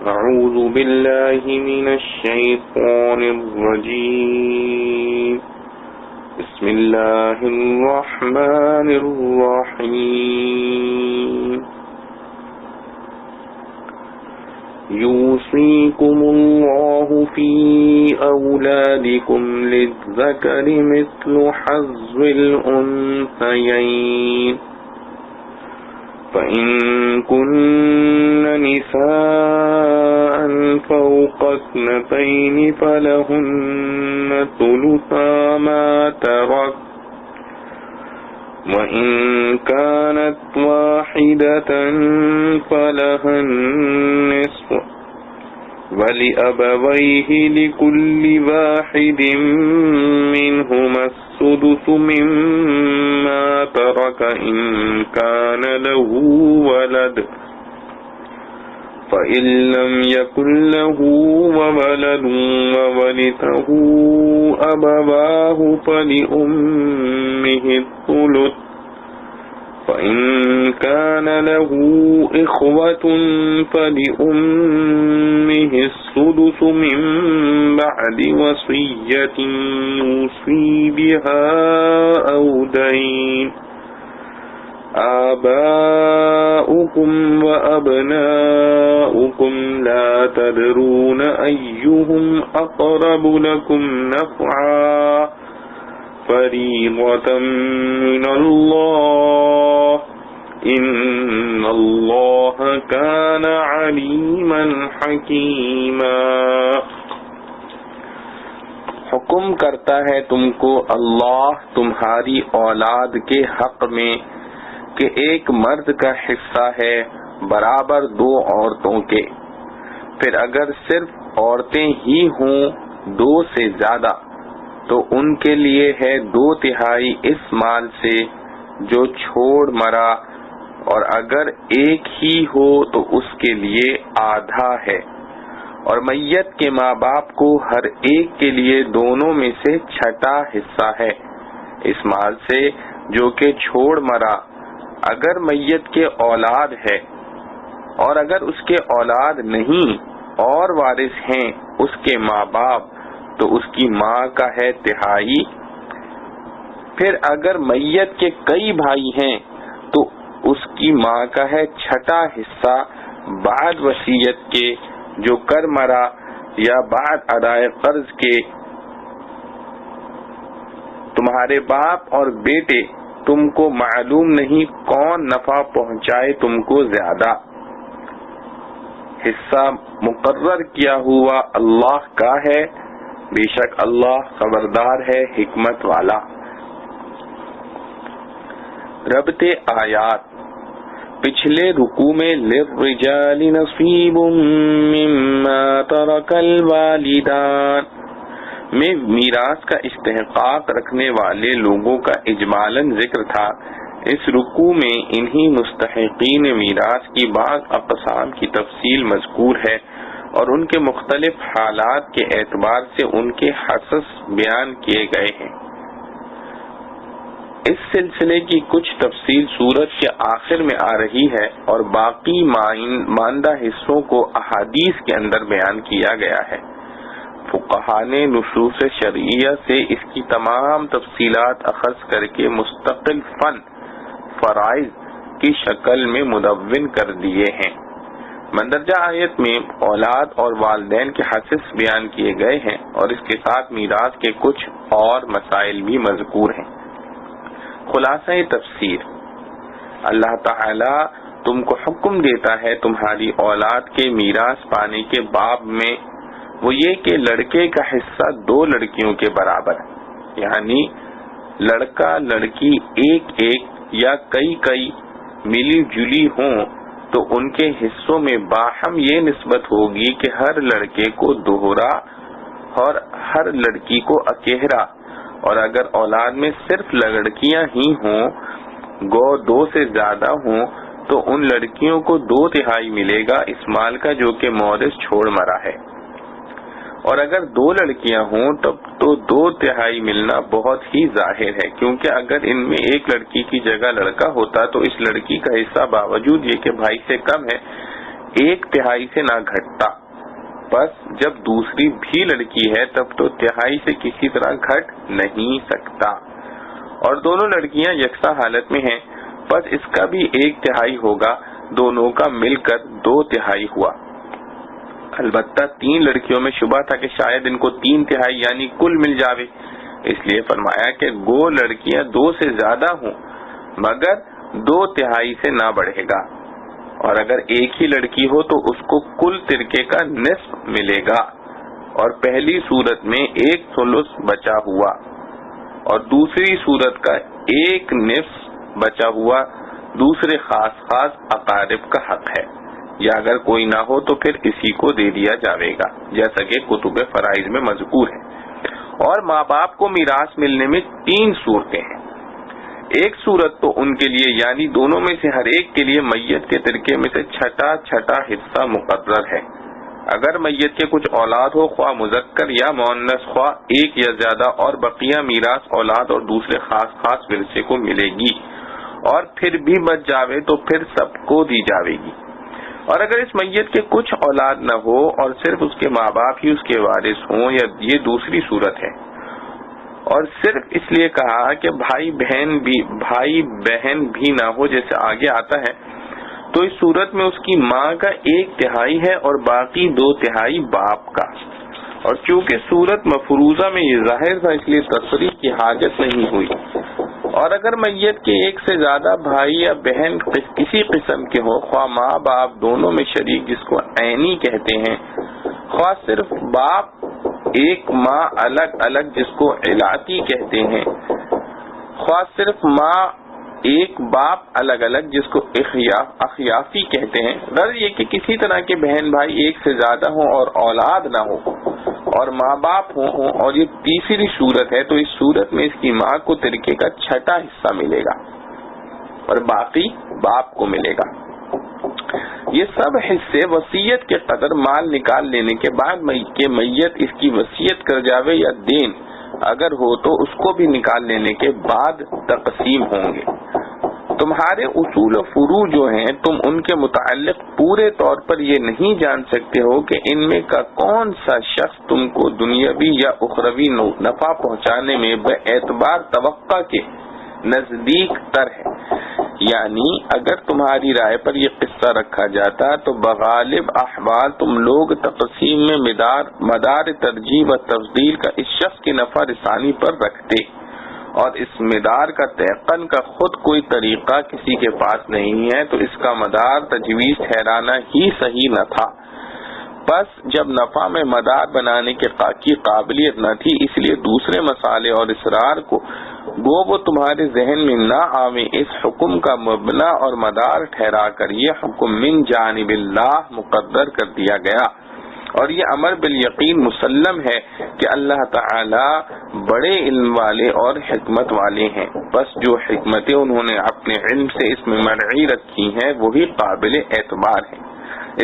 أعوذ بالله من الشيطان الرجيم بسم الله الرحمن الرحيم يوصيكم الله في أولادكم للذكر مثل حظ الأنثيين فإن كن نساء فوق اثنتين فلهن ثلثا ما ترك وإن كانت واحدة فلها النصف ولأبويه لكل واحد منهما السدس مما ترك إن كان له ولد فإن لم يكن له ولد وورثه أبواه فلأمه الثلث فإن كان له إخوة فلأمه السدس من بعد وصية يوصي بها أو دين آباؤكم وأبناؤكم لا تدرون أيهم أقرب لكم نفعا فريضة من الله إن الله كان عليما حكيما۔ حکم کرتا ہے تم کو اللہ تمہاری اولاد کے حق میں کہ ایک مرد کا حصہ ہے برابر دو عورتوں کے، پھر اگر صرف عورتیں ہی ہوں دو سے زیادہ تو ان کے لیے ہے 2/3 اس مال سے جو چھوڑ مرا، اور اگر ایک ہی ہو تو اس کے لیے آدھا ہے، اور میت کے ماں باپ کو ہر ایک کے لیے دونوں میں سے 1/6 حصہ ہے اس مال سے جو کہ چھوڑ مرا، اگر میت کے اولاد ہے، اور اگر اس کے اولاد نہیں اور وارث ہیں اس کے ماں باپ تو اس کی ماں کا ہے 1/3۔ پھر اگر میت کے کئی بھائی ہیں تو اس کی ماں کا ہے 1/6 حصہ بعد وصیت کے جو کر مرا یا بعد ادائے قرض کے۔ تمہارے باپ اور بیٹے تم کو معلوم نہیں کون نفع پہنچائے تم کو زیادہ، حصہ مقرر کیا ہوا اللہ کا ہے، بے شک اللہ خبردار ہے حکمت والا۔ ربط آیات پچھلے رکوع میں للرجال نصیب مما ترک الوالدان میں میراث کا استحقاق رکھنے والے لوگوں کا اجمالاً ذکر تھا۔ اس رکوع میں انہی مستحقین میراث کی بعض اقسام کی تفصیل مذکور ہے اور ان کے مختلف حالات کے اعتبار سے ان کے حصص بیان کیے گئے ہیں۔ اس سلسلے کی کچھ تفصیل سورت کے آخر میں آ رہی ہے اور باقی ماندہ حصوں کو احادیث کے اندر بیان کیا گیا ہے۔ فقہاء نے نصوص شرعیہ سے اس کی تمام تفصیلات اخذ کر کے مستقل فرائض کی شکل میں مدون کر دیے ہیں۔ مندرجہ آیت میں اولاد اور والدین کے حصص بیان کیے گئے ہیں اور اس کے ساتھ میراث کے کچھ اور مسائل بھی مذکور ہیں۔ خلاصہ تفسیر، اللہ تعالی تم کو حکم دیتا ہے تمہاری اولاد کے میراث پانے کے باب میں، وہ یہ کہ لڑکے کا حصہ 2 لڑکیوں کے برابر، یعنی لڑکا لڑکی ایک یا کئی ملی جلی ہوں تو ان کے حصوں میں باہم یہ نسبت ہوگی کہ ہر لڑکے کو 2 اور ہر لڑکی کو 1، اور اگر اولاد میں صرف لڑکیاں ہی ہوں گو 2 سے زیادہ ہوں تو ان لڑکیوں کو 2/3 ملے گا اس مال کا جو کہ مورث چھوڑ مرا ہے، اور اگر 2 لڑکیاں ہوں تب تو 2/3 ملنا بہت ہی ظاہر ہے، کیونکہ اگر ان میں ایک لڑکی کی جگہ لڑکا ہوتا تو اس لڑکی کا حصہ باوجود یہ کہ بھائی سے کم ہے ایک تہائی سے نہ گھٹتا، بس جب دوسری بھی لڑکی ہے تب تو تہائی سے کسی طرح گھٹ نہیں سکتا، اور دونوں لڑکیاں یکساں حالت میں ہیں، بس اس کا بھی ایک تہائی ہوگا، دونوں کا مل کر 2 تہائی ہوا۔ البتہ 3 لڑکیوں میں شبہ تھا کہ شاید ان کو 3 تہائی یعنی کل مل جاوے، اس لیے فرمایا کہ گو لڑکیاں 2 سے زیادہ ہوں مگر 2 تہائی سے نہ بڑھے گا، اور اگر ایک ہی لڑکی ہو تو اس کو کل ترکے کا نصف ملے گا، اور پہلی صورت میں 1 ثلث بچا ہوا اور دوسری صورت کا 1 نصف بچا ہوا دوسرے خاص اقارب کا حق ہے، یا اگر کوئی نہ ہو تو پھر اسی کو دے دیا جاوے گا، جیسا کہ کتب فرائض میں مذکور ہے۔ اور ماں باپ کو میراث ملنے میں 3 صورتیں ہیں۔ ایک صورت تو ان کے لیے یعنی دونوں میں سے ہر ایک کے لیے میت کے ترکے میں سے چھٹا حصہ مقرر ہے۔ اگر میت کے کچھ اولاد ہو، خواہ مذکر یا مؤنث، خواہ ایک یا زیادہ، اور بقیہ میراث اولاد اور دوسرے خاص ورثے کو ملے گی، اور پھر بھی بچ جاوے تو پھر سب کو دی جاوے گی۔ اور اگر اس میت کے کچھ اولاد نہ ہو اور صرف اس کے ماں باپ ہی اس کے وارث ہوں، یا یہ دوسری صورت ہے، اور صرف اس لیے کہا کہ بھائی بہن بھی نہ ہو جیسے آگے آتا ہے، تو اس صورت میں اس کی ماں کا 1 تہائی ہے اور باقی 2 تہائی باپ کا، اور چونکہ صورت مفروضہ میں یہ ظاہر تھا اس لیے تصریح کی حاجت نہیں ہوئی۔ اور اگر میت کے 1 سے زیادہ بھائی یا بہن کسی قسم کے ہو، خواہ ماں باپ دونوں میں شریک جس کو عینی کہتے ہیں، خواہ صرف باپ ایک ماں الگ الگ جس کو علاتی کہتے ہیں، خواہ صرف ماں ایک باپ الگ الگ جس کو اخیافی کہتے ہیں، غرض یہ کہ کسی طرح کے بہن بھائی 1 سے زیادہ ہوں اور اولاد نہ ہو اور ماں باپ ہوں، اور یہ تیسری صورت ہے، تو اس صورت میں اس کی ماں کو ترکے کا چھٹا حصہ ملے گا اور باقی باپ کو ملے گا۔ یہ سب حصے وصیت کے قدر مال نکال لینے کے بعد کہ میت اس کی وصیت کر جاوے یا دین اگر ہو تو اس کو بھی نکال لینے کے بعد تقسیم ہوں گے۔ تمہارے اصول و فروع جو ہیں تم ان کے متعلق پورے طور پر یہ نہیں جان سکتے ہو کہ ان میں کا کون سا شخص تم کو دنیاوی یا اخروی نفع پہنچانے میں باعتبار توقع کے نزدیک تر ہے، یعنی اگر تمہاری رائے پر یہ قصہ رکھا جاتا تو بغالب احوال تم لوگ تقسیم میں مدار ترجیح و تفضیل کا اس شخص کی نفع رسانی پر رکھتے، اور اس مدار کا تیقن کا خود کوئی طریقہ کسی کے پاس نہیں ہے، تو اس کا مدار تجویز ٹھہرانا ہی صحیح نہ تھا۔ بس جب نفع میں مدار بنانے کی قابلیت نہ تھی، اس لیے دوسرے مسالے اور اسرار کو وہ تمہارے ذہن میں نہ آویں، اس حکم کا مبنا اور مدار ٹھہرا کر یہ حکم من جانب اللہ مقدر کر دیا گیا، اور یہ امر بالیقین مسلم ہے کہ اللہ تعالی بڑے علم والے اور حکمت والے ہیں، بس جو حکمتیں انہوں نے اپنے علم سے اس میں مرعی رکھی ہیں وہی قابل اعتبار ہیں،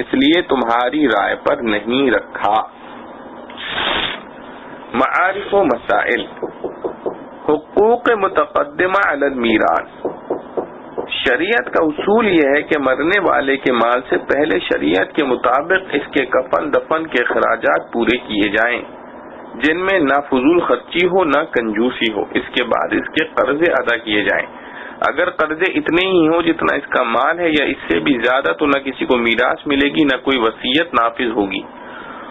اس لیے تمہاری رائے پر نہیں رکھا۔ معارف و مسائل۔ حقوق متقدمہ علی المیراث۔ شریعت کا اصول یہ ہے کہ مرنے والے کے مال سے پہلے شریعت کے مطابق اس کے کفن دفن کے اخراجات پورے کیے جائیں، جن میں نہ فضول خرچی ہو نہ کنجوسی ہو، اس کے بعد اس کے قرضے ادا کیے جائیں، اگر قرضے اتنے ہی ہوں جتنا اس کا مال ہے یا اس سے بھی زیادہ تو نہ کسی کو میراث ملے گی نہ کوئی وصیت نافذ ہوگی،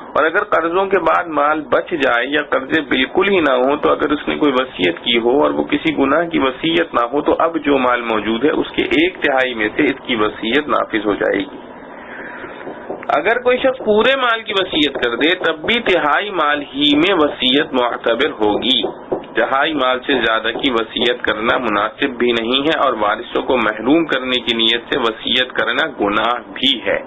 اور اگر قرضوں کے بعد مال بچ جائے یا قرضے بالکل ہی نہ ہوں تو اگر اس نے کوئی وصیت کی ہو اور وہ کسی گناہ کی وصیت نہ ہو تو اب جو مال موجود ہے اس کے 1/3 میں سے اس کی وصیت نافذ ہو جائے گی۔ اگر کوئی شخص پورے مال کی وصیت کر دے تب بھی 1/3 مال ہی میں وصیت معتبر ہوگی، 1/2 مال سے زیادہ کی وصیت کرنا مناسب بھی نہیں ہے، اور وارثوں کو محروم کرنے کی نیت سے وصیت کرنا گناہ بھی ہے۔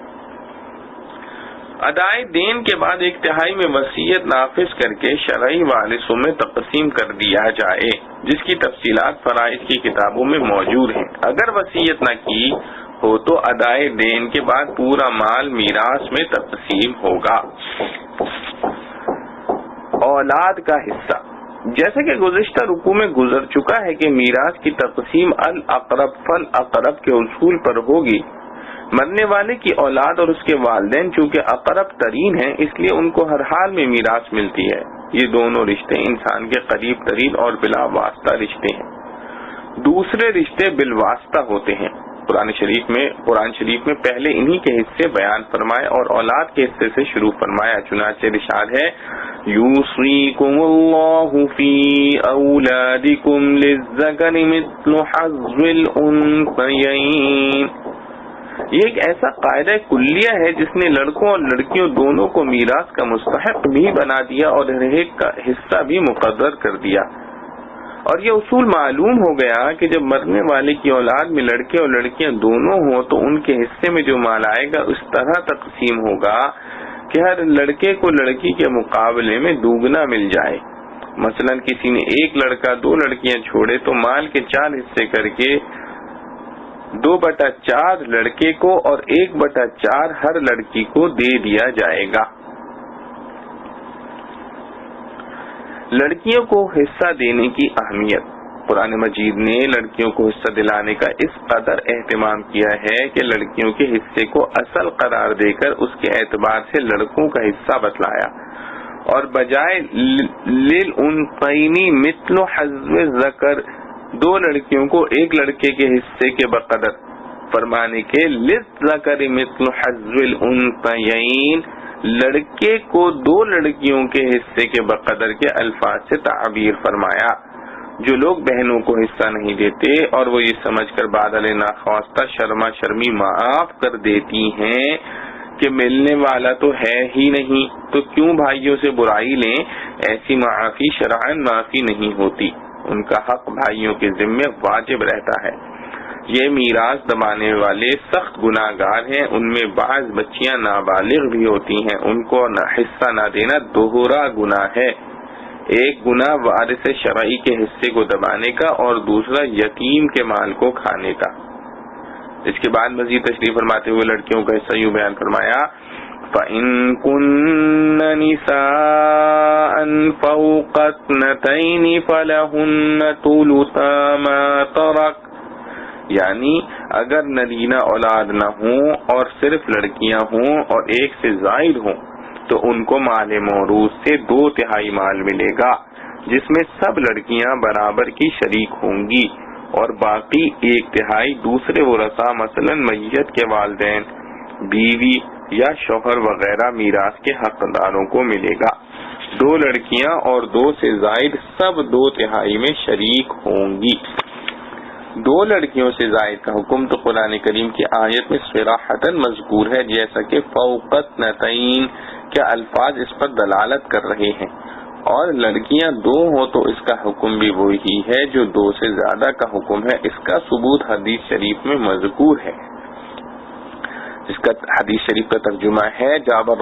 ادائے دین کے بعد 1/3 میں وصیت نافذ کر کے شرعی وارثوں میں تقسیم کر دیا جائے، جس کی تفصیلات فرائض کی کتابوں میں موجود ہیں۔ اگر وصیت نہ کی ہو تو ادائے دین کے بعد پورا مال میراث میں تقسیم ہوگا۔ اولاد کا حصہ۔ جیسے کہ گزشتہ رکوع میں گزر چکا ہے کہ میراث کی تقسیم الاقرب فالاقرب کے اصول پر ہوگی، مرنے والے کی اولاد اور اس کے والدین چونکہ اقرب ترین ہیں اس لیے ان کو ہر حال میں میراث ملتی ہے. یہ دونوں رشتے انسان کے قریب ترین اور بلا واسطہ رشتے ہیں. دوسرے رشتے بالواسطہ ہوتے ہیں. قرآن شریف میں پہلے انہی کے حصے بیان فرمائے اور اولاد کے حصے سے شروع فرمایا. چنانچہ ارشاد ہے یوصیکم اللہ فی اولادکم للذکر مثل حظ الانثیین. یہ ایک ایسا قاعدہ کلیہ ہے جس نے لڑکوں اور لڑکیوں دونوں کو میراث کا مستحق بھی بنا دیا اور ہر ایک کا حصہ بھی مقرر کر دیا. اور یہ اصول معلوم ہو گیا کہ جب مرنے والے کی اولاد میں لڑکے اور لڑکیاں دونوں ہوں تو ان کے حصے میں جو مال آئے گا اس طرح تقسیم ہوگا کہ ہر لڑکے کو لڑکی کے مقابلے میں دوگنا مل جائے. مثلا کسی نے ایک لڑکا 2 لڑکیاں چھوڑے تو مال کے 4 حصے کر کے 2/4 لڑکے کو اور 1/4 ہر لڑکی کو دے دیا جائے گا. لڑکیوں کو حصہ دینے کی اہمیت. قرآن مجید نے لڑکیوں کو حصہ دلانے کا اس قدر اہتمام کیا ہے کہ لڑکیوں کے حصے کو اصل قرار دے کر اس کے اعتبار سے لڑکوں کا حصہ بتلایا اور بجائے للانثیین مثل حظ الذکر 2 لڑکیوں کو 1 لڑکے کے حصے کے بقدر فرمانے کے للذکر مثل حظ الانثیین لڑکے کو 2 لڑکیوں کے حصے کے بقدر کے الفاظ سے تعبیر فرمایا. جو لوگ بہنوں کو حصہ نہیں دیتے اور وہ یہ سمجھ کر بعد ناخواستہ شرما شرمی معاف کر دیتی ہیں کہ ملنے والا تو ہے ہی نہیں تو کیوں بھائیوں سے برائی لیں، ایسی معافی شرعاً معافی نہیں ہوتی. ان کا حق بھائیوں کے ذمے واجب رہتا ہے. یہ میراث دبانے والے سخت گناہگار ہیں. ان میں بعض بچیاں نابالغ بھی ہوتی ہیں. ان کو حصہ نہ دینا دوہرا گناہ ہے. ایک گناہ وارث شرعی کے حصے کو دبانے کا اور دوسرا یتیم کے مال کو کھانے کا. اس کے بعد مزید تشریح فرماتے ہوئے لڑکیوں کا حصہ یوں بیان فرمایا فَإِن كُنَّ نِسَاءً فَوْقَ اثْنَتَيْنِ فَلَهُنَّ ثُلُثَا مَا تَرَكَ. یعنی اگر نرینہ اولاد نہ ہوں اور صرف لڑکیاں ہوں اور 1 سے زائد ہوں تو ان کو مال موروث سے 2/3 مال ملے گا جس میں سب لڑکیاں برابر کی شریک ہوں گی اور باقی 1/3 دوسرے ورثاء مثلا میت کے والدین، بیوی یا شوہر وغیرہ میراث کے حقداروں کو ملے گا. 2 لڑکیاں اور 2 سے زائد سب 2/3 میں شریک ہوں گی. 2 لڑکیوں سے زائد کا حکم تو قرآن کریم کی آیت میں صراحتاً مذکور ہے جیسا کہ فوق اثنتین کے الفاظ اس پر دلالت کر رہے ہیں، اور لڑکیاں 2 ہوں تو اس کا حکم بھی وہی ہے جو 2 سے زیادہ کا حکم ہے. اس کا ثبوت حدیث شریف میں مذکور ہے. اس کا حدیث شریف کا ترجمہ ہے جابر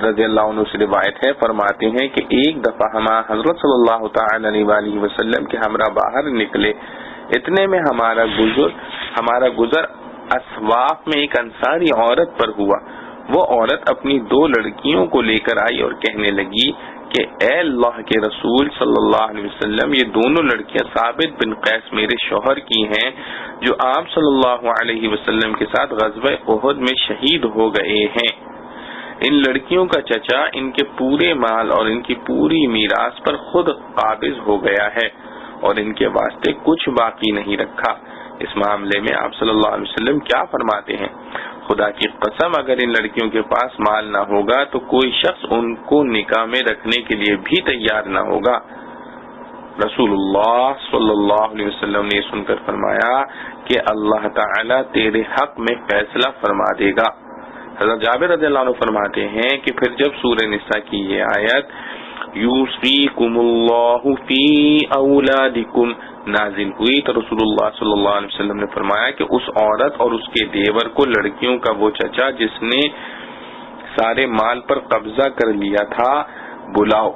رضی اللہ عنہ سے روایت ہے، فرماتے ہیں کہ ایک دفعہ ہم حضرت صلی اللہ تعالی علیہ وآلہ وسلم کے ہمراہ باہر نکلے. اتنے میں ہمارا گزر اسواف میں ایک انصاری عورت پر ہوا. وہ عورت اپنی 2 لڑکیوں کو لے کر آئی اور کہنے لگی کہ اے اللہ کے رسول صلی اللہ علیہ وسلم، یہ دونوں لڑکیاں ثابت بن قیس میرے شوہر کی ہیں جو آپ صلی اللہ علیہ وسلم کے ساتھ غزوہ احد میں شہید ہو گئے ہیں. ان لڑکیوں کا چچا ان کے پورے مال اور ان کی پوری میراث پر خود قابض ہو گیا ہے اور ان کے واسطے کچھ باقی نہیں رکھا. اس معاملے میں آپ صلی اللہ علیہ وسلم کیا فرماتے ہیں؟ خدا کی قسم اگر ان لڑکیوں کے پاس مال نہ ہوگا تو کوئی شخص ان کو نکاح میں رکھنے کے لیے بھی تیار نہ ہوگا. رسول اللہ صلی اللہ علیہ وسلم نے سن کر فرمایا کہ اللہ تعالیٰ تیرے حق میں فیصلہ فرما دے گا. حضرت جابر رضی اللہ عنہ فرماتے ہیں کہ پھر جب سورہ نساء کی یہ آیت یوصیکم اللہ فی اولادکم نازل ہوئی تو رسول اللہ صلی اللہ علیہ وسلم نے فرمایا کہ اس عورت اور اس کے دیور کو لڑکیوں کا وہ چچا جس نے سارے مال پر قبضہ کر لیا تھا بلاؤ.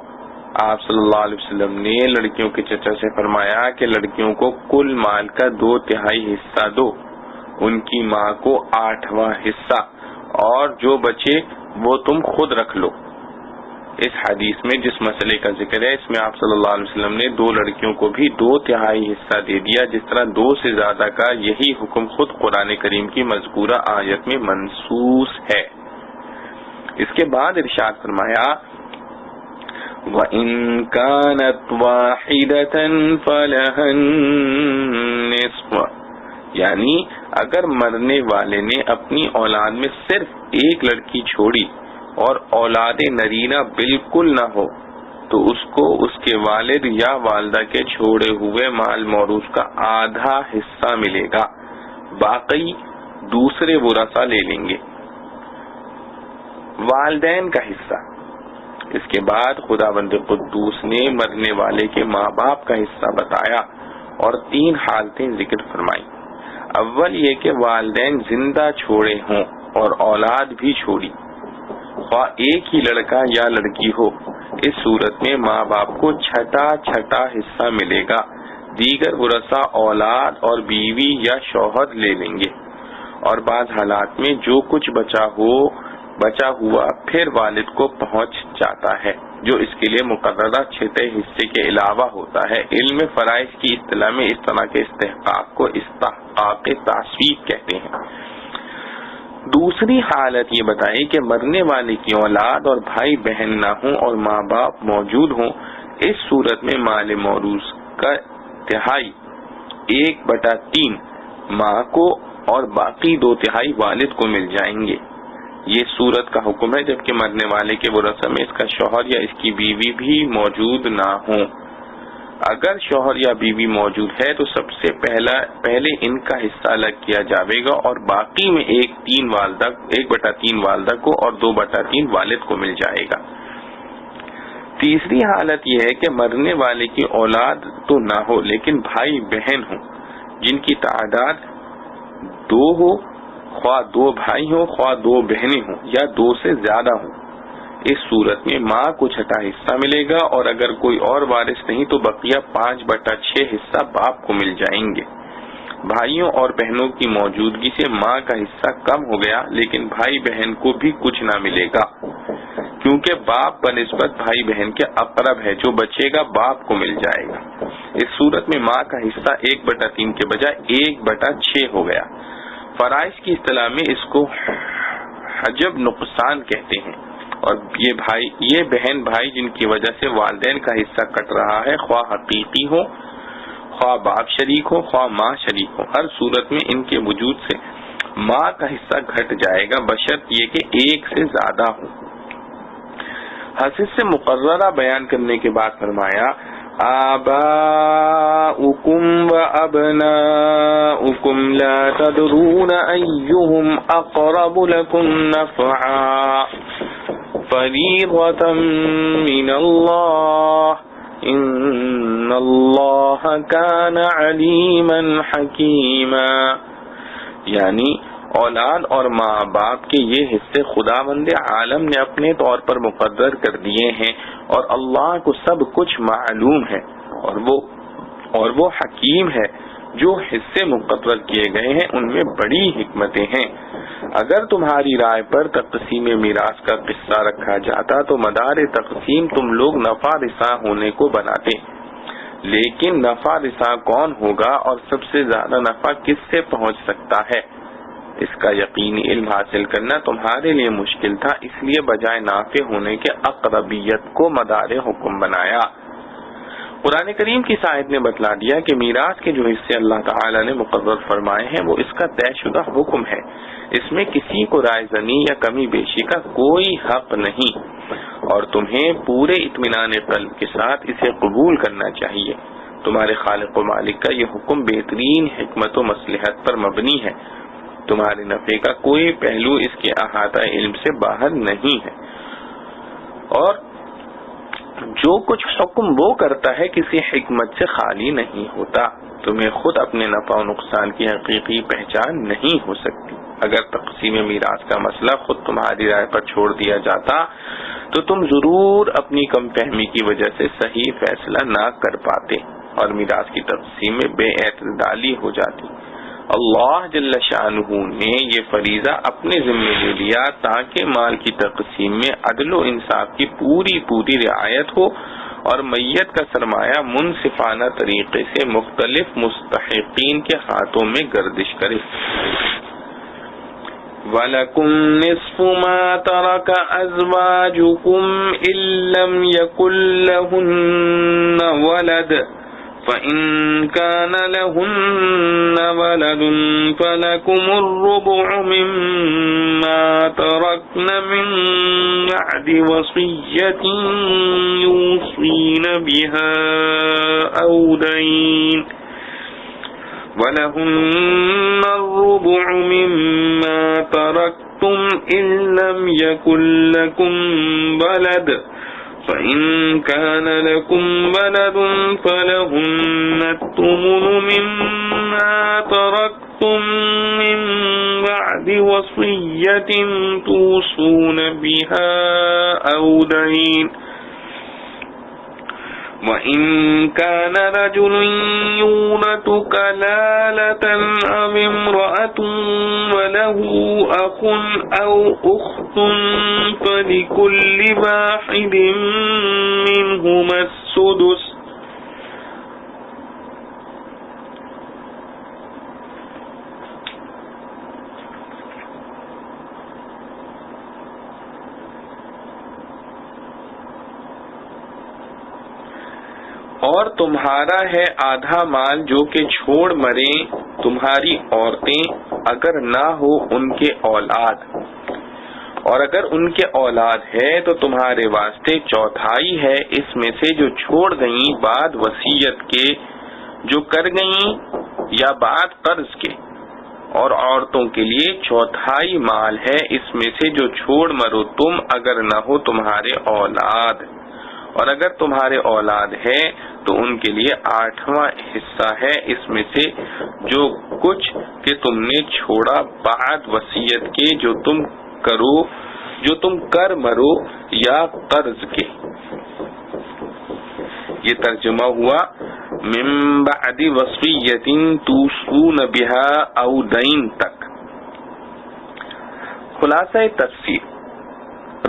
آپ صلی اللہ علیہ وسلم نے لڑکیوں کے چچا سے فرمایا کہ لڑکیوں کو کل مال کا 2/3 حصہ دو، ان کی ماں کو 8واں حصہ، اور جو بچے وہ تم خود رکھ لو. اس حدیث میں جس مسئلے کا ذکر ہے اس میں آپ صلی اللہ علیہ وسلم نے 2 لڑکیوں کو بھی 2/3 حصہ دے دیا، جس طرح 2 سے زیادہ کا یہی حکم خود قرآن کریم کی مذکورہ آیت میں منصوص ہے۔ اس کے بعد ارشاد فرمایا وَإِن كَانَتْ وَاحِدَةً فَلَهَا النِّصْفُ، یعنی اگر مرنے والے نے اپنی اولاد میں صرف ایک لڑکی چھوڑی اور اولاد نرینہ بالکل نہ ہو تو اس کو اس کے والد یا والدہ کے چھوڑے ہوئے مال موروث کا آدھا حصہ ملے گا، باقی دوسرے ورثاء لے لیں گے۔ والدین کا حصہ، اس کے بعد خداوند قدوس نے مرنے والے کے ماں باپ کا حصہ بتایا اور 3 حالتیں ذکر فرمائی۔ اول یہ کہ والدین زندہ چھوڑے ہوں اور اولاد بھی چھوڑی، خواہ ایک ہی لڑکا یا لڑکی ہو، اس صورت میں ماں باپ کو چھٹا حصہ ملے گا، دیگر ورثاء اولاد اور بیوی یا شوہر لے لیں گے، اور بعض حالات میں جو کچھ بچا ہوا پھر والد کو پہنچ جاتا ہے، جو اس کے لیے مقررہ چھٹے حصے کے علاوہ ہوتا ہے۔ علم فرائض کی اصطلاح میں اس طرح کے استحقاق کو استحقاق تعصیب کہتے ہیں۔ دوسری حالت یہ بتائی کہ مرنے والے کی اولاد اور بھائی بہن نہ ہوں اور ماں باپ موجود ہوں، اس صورت میں مال موروث کا 1/3 1/3 ماں کو اور باقی 2/3 والد کو مل جائیں گے۔ یہ صورت کا حکم ہے جبکہ مرنے والے کے ورثاء میں اس کا شوہر یا اس کی بیوی بھی موجود نہ ہوں۔ اگر شوہر یا بیوی موجود ہے تو سب سے پہلے ان کا حصہ الگ کیا جاوے گا اور باقی میں 1/3 والدہ کو اور 2/3 والد کو مل جائے گا۔ تیسری حالت یہ ہے کہ مرنے والے کی اولاد تو نہ ہو لیکن بھائی بہن ہوں جن کی تعداد 2 ہو، خواہ 2 بھائی ہوں خواہ 2 بہنیں ہوں یا 2 سے زیادہ ہوں۔ اس صورت میں ماں کو چھٹا حصہ ملے گا اور اگر کوئی اور وارث نہیں تو بقیہ 5/6 حصہ باپ کو مل جائیں گے۔ بھائیوں اور بہنوں کی موجودگی سے ماں کا حصہ کم ہو گیا لیکن بھائی بہن کو بھی کچھ نہ ملے گا کیونکہ باپ بنسبت بھائی بہن کے اقرب ہے، جو بچے گا باپ کو مل جائے گا۔ اس صورت میں ماں کا حصہ 1/3 کے بجائے 1/6 ہو گیا۔ فرائض کی اصطلاح میں اس کو حجب نقصان کہتے ہیں، اور یہ بہن بھائی جن کی وجہ سے والدین کا حصہ کٹ رہا ہے، خواہ حقیقی ہو خواہ باپ شریک ہو خواہ ماں شریک ہو، ہر صورت میں ان کے وجود سے ماں کا حصہ گھٹ جائے گا بشرط یہ کہ 1 سے زیادہ ہو۔ حدیث سے مقررہ بیان کرنے کے بعد فرمایا آباؤکم و ابناؤکم لا تدرون ایہم اقرب لکم نفعا فریضۃ من اللہ ان اللہ کان علیما حکیما، یعنی اولاد اور ماں باپ کے یہ حصے خداوند عالم نے اپنے طور پر مقرر کر دیے ہیں اور اللہ کو سب کچھ معلوم ہے اور وہ حکیم ہے۔ جو حصے مقرر کیے گئے ہیں ان میں بڑی حکمتیں ہیں۔ اگر تمہاری رائے پر تقسیم میراث کا قصہ رکھا جاتا تو مدار تقسیم تم لوگ نفع رساں ہونے کو بناتے، لیکن نفع رساں کون ہوگا اور سب سے زیادہ نفع کس سے پہنچ سکتا ہے، اس کا یقینی علم حاصل کرنا تمہارے لیے مشکل تھا، اس لیے بجائے نافع ہونے کے اقربیت کو مدار حکم بنایا۔ قرآن کریم کی آیت نے بتلا دیا کہ میراث کے جو حصے اللہ تعالی نے مقرر فرمائے ہیں وہ اس کا طے شدہ حکم ہے، اس میں کسی کو رائے زنی یا کمی بیشی کا کوئی حق نہیں، اور تمہیں پورے اطمینان قلب کے ساتھ اسے قبول کرنا چاہیے۔ تمہارے خالق و مالک کا یہ حکم بہترین حکمت و مصلحت پر مبنی ہے، تمہارے نفع کا کوئی پہلو اس کے احاطہ علم سے باہر نہیں ہے، اور جو کچھ حکم وہ کرتا ہے کسی حکمت سے خالی نہیں ہوتا۔ تمہیں خود اپنے نفع و نقصان کی حقیقی پہچان نہیں ہو سکتی۔ اگر تقسیم میراث کا مسئلہ خود تمہاری رائے پر چھوڑ دیا جاتا تو تم ضرور اپنی کم فہمی کی وجہ سے صحیح فیصلہ نہ کر پاتے اور میراث کی تقسیم میں بے اعتدالی ہو جاتی، اللہ جل شانہ نے یہ فریضہ اپنے ذمہ لے لیا تاکہ مال کی تقسیم میں عدل و انصاف کی پوری رعایت ہو اور میت کا سرمایہ منصفانہ طریقے سے مختلف مستحقین کے ہاتھوں میں گردش کرے۔ وَلَكُمْ نِصْفُ مَا تَرَكَ أَزْوَاجُكُمْ إِن لَّمْ يَكُن لَّهُنَّ وَلَدٌ فَإِن كَانَ لَهُنَّ وَلَدٌ فَلَكُمُ الرُّبُعُ مِمَّا تَرَكْنَ مِن بَعْدِ وَصِيَّةٍ يُوصِينَ بِهَا أَوْ دَيْنٍ وَلَهُنَّ الرُّبُعُ مِمَّا تَرَكْتُمْ إِن لَّمْ يَكُن لَّكُمْ وَلَدٌ فَإِن كَانَ لَكُمْ وَلَدٌ فَلَهُنَّ الثُّمُنُ مِمَّا تَرَكْتُم مِّن بَعْدِ وَصِيَّةٍ تُوصُونَ بِهَا أَوْ دَيْنٍ وَإِن كَانَ رَجُلٌ يُورَثُ كَلَالَةً أَوِ امْرَأَةٌ وَلَهُ أَخٌ أَوْ أُخْتٌ فَلِكُلِّ وَاحِدٍ مِّنْهُمَا السُّدُسُ اور تمہارا ہے آدھا مال جو کہ چھوڑ مریں تمہاری عورتیں اگر نہ ہو ان کے اولاد، اور اگر ان کے اولاد ہے تو تمہارے واسطے چوتھائی ہے اس میں سے جو چھوڑ گئیں بعد وصیت کے، جو کر گئیں یا بعد قرض کے، اور عورتوں کے لیے چوتھائی مال ہے اس میں سے جو چھوڑ مرو تم اگر نہ ہو تمہارے اولاد، اور اگر تمہارے اولاد ہے تو ان کے لیے 8واں حصہ ہے اس میں سے جو کچھ کہ تم نے چھوڑا بعد وصیت کے، جو تم کر مرو یا قرض کے۔ یہ ترجمہ ہوا من بعد وصیت توصون بها او دین تک۔ خلاصہ تفسیر،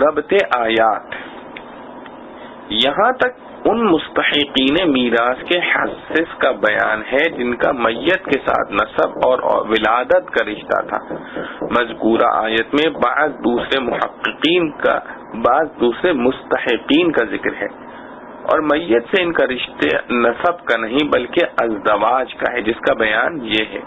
ربط آیات، یہاں تک ان مستحقین میراث کے حصص کا بیان ہے جن کا میت کے ساتھ نسب اور ولادت کا رشتہ تھا۔ مذکورہ آیت میں بعض دوسرے مستحقین کا ذکر ہے، اور میت سے ان کا رشتے نسب کا نہیں بلکہ ازدواج کا ہے، جس کا بیان یہ ہے۔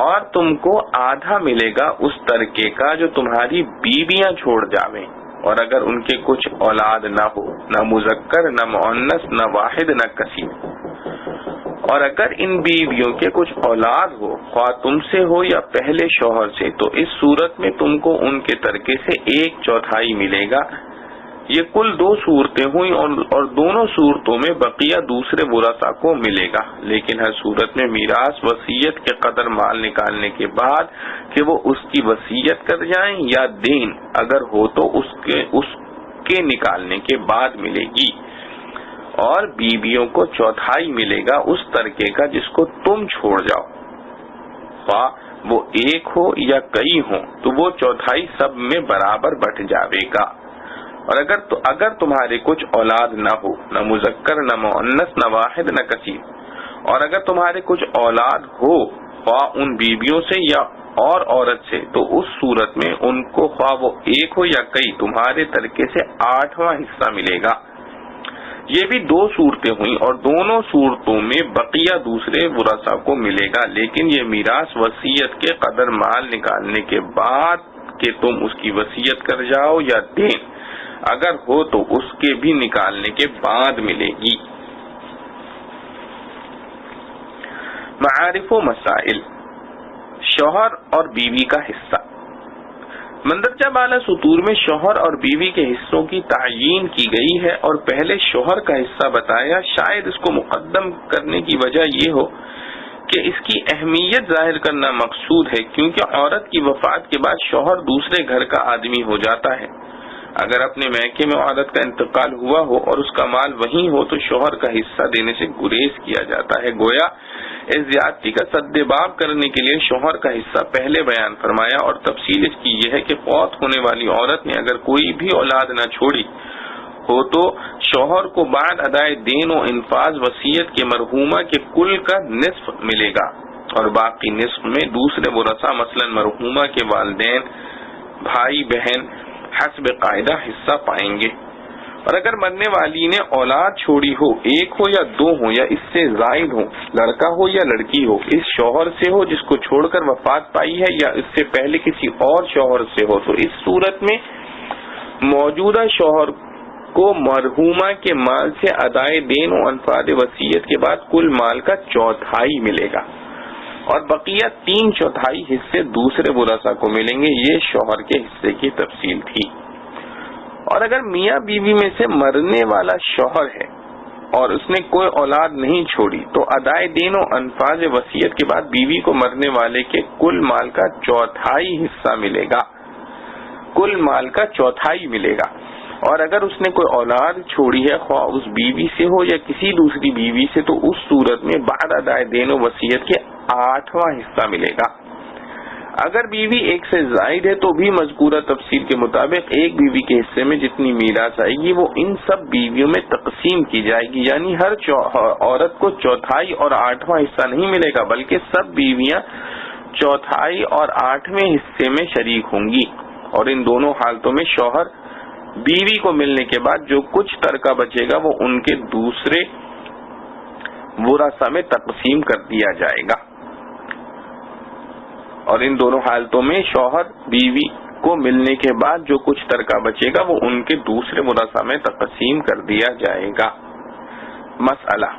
اور تم کو آدھا ملے گا اس ترکے کا جو تمہاری بیویاں چھوڑ جاویں، اور اگر ان کے کچھ اولاد نہ ہو، نہ مذکر نہ مؤنث نہ واحد نہ کثیر، اور اگر ان بیویوں کے کچھ اولاد ہو خواہ تم سے ہو یا پہلے شوہر سے، تو اس صورت میں تم کو ان کے ترکے سے 1/4 ملے گا۔ یہ کل 2 صورتیں ہوئیں اور دونوں صورتوں میں بقیہ دوسرے ورثاء کو ملے گا، لیکن ہر صورت میں میراث وصیت کے قدر مال نکالنے کے بعد کہ وہ اس کی وصیت کر جائیں یا دین اگر ہو تو اس کے نکالنے کے بعد ملے گی، اور بیویوں کو 1/4 ملے گا اس ترکے کا جس کو تم چھوڑ جاؤ، خواہ وہ ایک ہو یا کئی ہوں تو وہ 1/4 سب میں برابر بٹ جاوے گا۔ اور اگر تمہارے کچھ اولاد نہ ہو، نہ مذکر نہ مؤنث نہ واحد نہ کثیر، اور اگر تمہارے کچھ اولاد ہو خواہ ان بیویوں سے یا اور عورت سے، تو اس صورت میں ان کو خواہ وہ ایک ہو یا کئی تمہارے ترکے سے 8واں حصہ ملے گا۔ یہ بھی 2 صورتیں ہوئیں اور دونوں صورتوں میں بقیہ دوسرے ورثاء کو ملے گا، لیکن یہ میراث وصیت کے قدر مال نکالنے کے بعد کہ تم اس کی وصیت کر جاؤ یا دین اگر ہو تو اس کے بھی نکالنے کے بعد ملے گی۔ معارف و مسائل، شوہر اور بیوی کا حصہ۔ مندرجہ بالا سطور میں شوہر اور بیوی کے حصوں کی تعیین کی گئی ہے اور پہلے شوہر کا حصہ بتایا۔ شاید اس کو مقدم کرنے کی وجہ یہ ہو کہ اس کی اہمیت ظاہر کرنا مقصود ہے، کیونکہ عورت کی وفات کے بعد شوہر دوسرے گھر کا آدمی ہو جاتا ہے، اگر اپنے میکے میں عورت کا انتقال ہوا ہو اور اس کا مال وہیں ہو تو شوہر کا حصہ دینے سے گریز کیا جاتا ہے۔ گویا اس زیادتی کا سدباب کرنے کے لیے شوہر کا حصہ پہلے بیان فرمایا، اور تفصیل اس کی یہ ہے کہ فوت ہونے والی عورت نے اگر کوئی بھی اولاد نہ چھوڑی ہو تو شوہر کو بعد ادائے دین و انفاذ وصیت کے مرحومہ کے کل کا نصف ملے گا، اور باقی نصف میں دوسرے ورثاء مثلا مرحومہ کے والدین، بھائی بہن حسب قاعدہ حصہ پائیں گے۔ اور اگر مرنے والی نے اولاد چھوڑی ہو، ایک ہو یا دو ہو یا اس سے زائد ہو، لڑکا ہو یا لڑکی ہو، اس شوہر سے ہو جس کو چھوڑ کر وفات پائی ہے یا اس سے پہلے کسی اور شوہر سے ہو، تو اس صورت میں موجودہ شوہر کو مرحومہ کے مال سے ادائے دین و انفاذ وصیت کے بعد کل مال کا چوتھائی ملے گا، اور بقیہ 3/4 حصے دوسرے ورثاء کو ملیں گے۔ یہ شوہر کے حصے کی تفصیل تھی۔ اور اگر میاں بیوی میں سے مرنے والا شوہر ہے اور اس نے کوئی اولاد نہیں چھوڑی تو ادائے دین و انفاذ وصیت کے بعد بیوی کو مرنے والے کے کل مال کا چوتھائی حصہ ملے گا، کل مال کا چوتھائی ملے گا۔ اور اگر اس نے کوئی اولاد چھوڑی ہے، خواہ اس بیوی سے ہو یا کسی دوسری بیوی سے، تو اس صورت میں بعد ادائے دین و وصیت کے 8واں حصہ ملے گا۔ اگر بیوی ایک سے زائد ہے تو بھی مذکورہ تفصیل کے مطابق ایک بیوی کے حصے میں جتنی میراث آئے گی وہ ان سب بیویوں میں تقسیم کی جائے گی، یعنی ہر عورت کو چوتھائی اور 8واں حصہ نہیں ملے گا، بلکہ سب بیویاں چوتھائی اور 8ویں حصے میں شریک ہوں گی۔ اور ان دونوں حالتوں میں شوہر بیوی کو ملنے کے بعد جو کچھ ترکہ بچے گا وہ ان کے دوسرے ورثاء میں تقسیم کر دیا جائے گا۔ اور ان دونوں حالتوں میں شوہر بیوی کو ملنے کے بعد جو کچھ ترکہ بچے گا وہ ان کے دوسرے ورثاء میں تقسیم کر دیا جائے گا۔ مسئلہ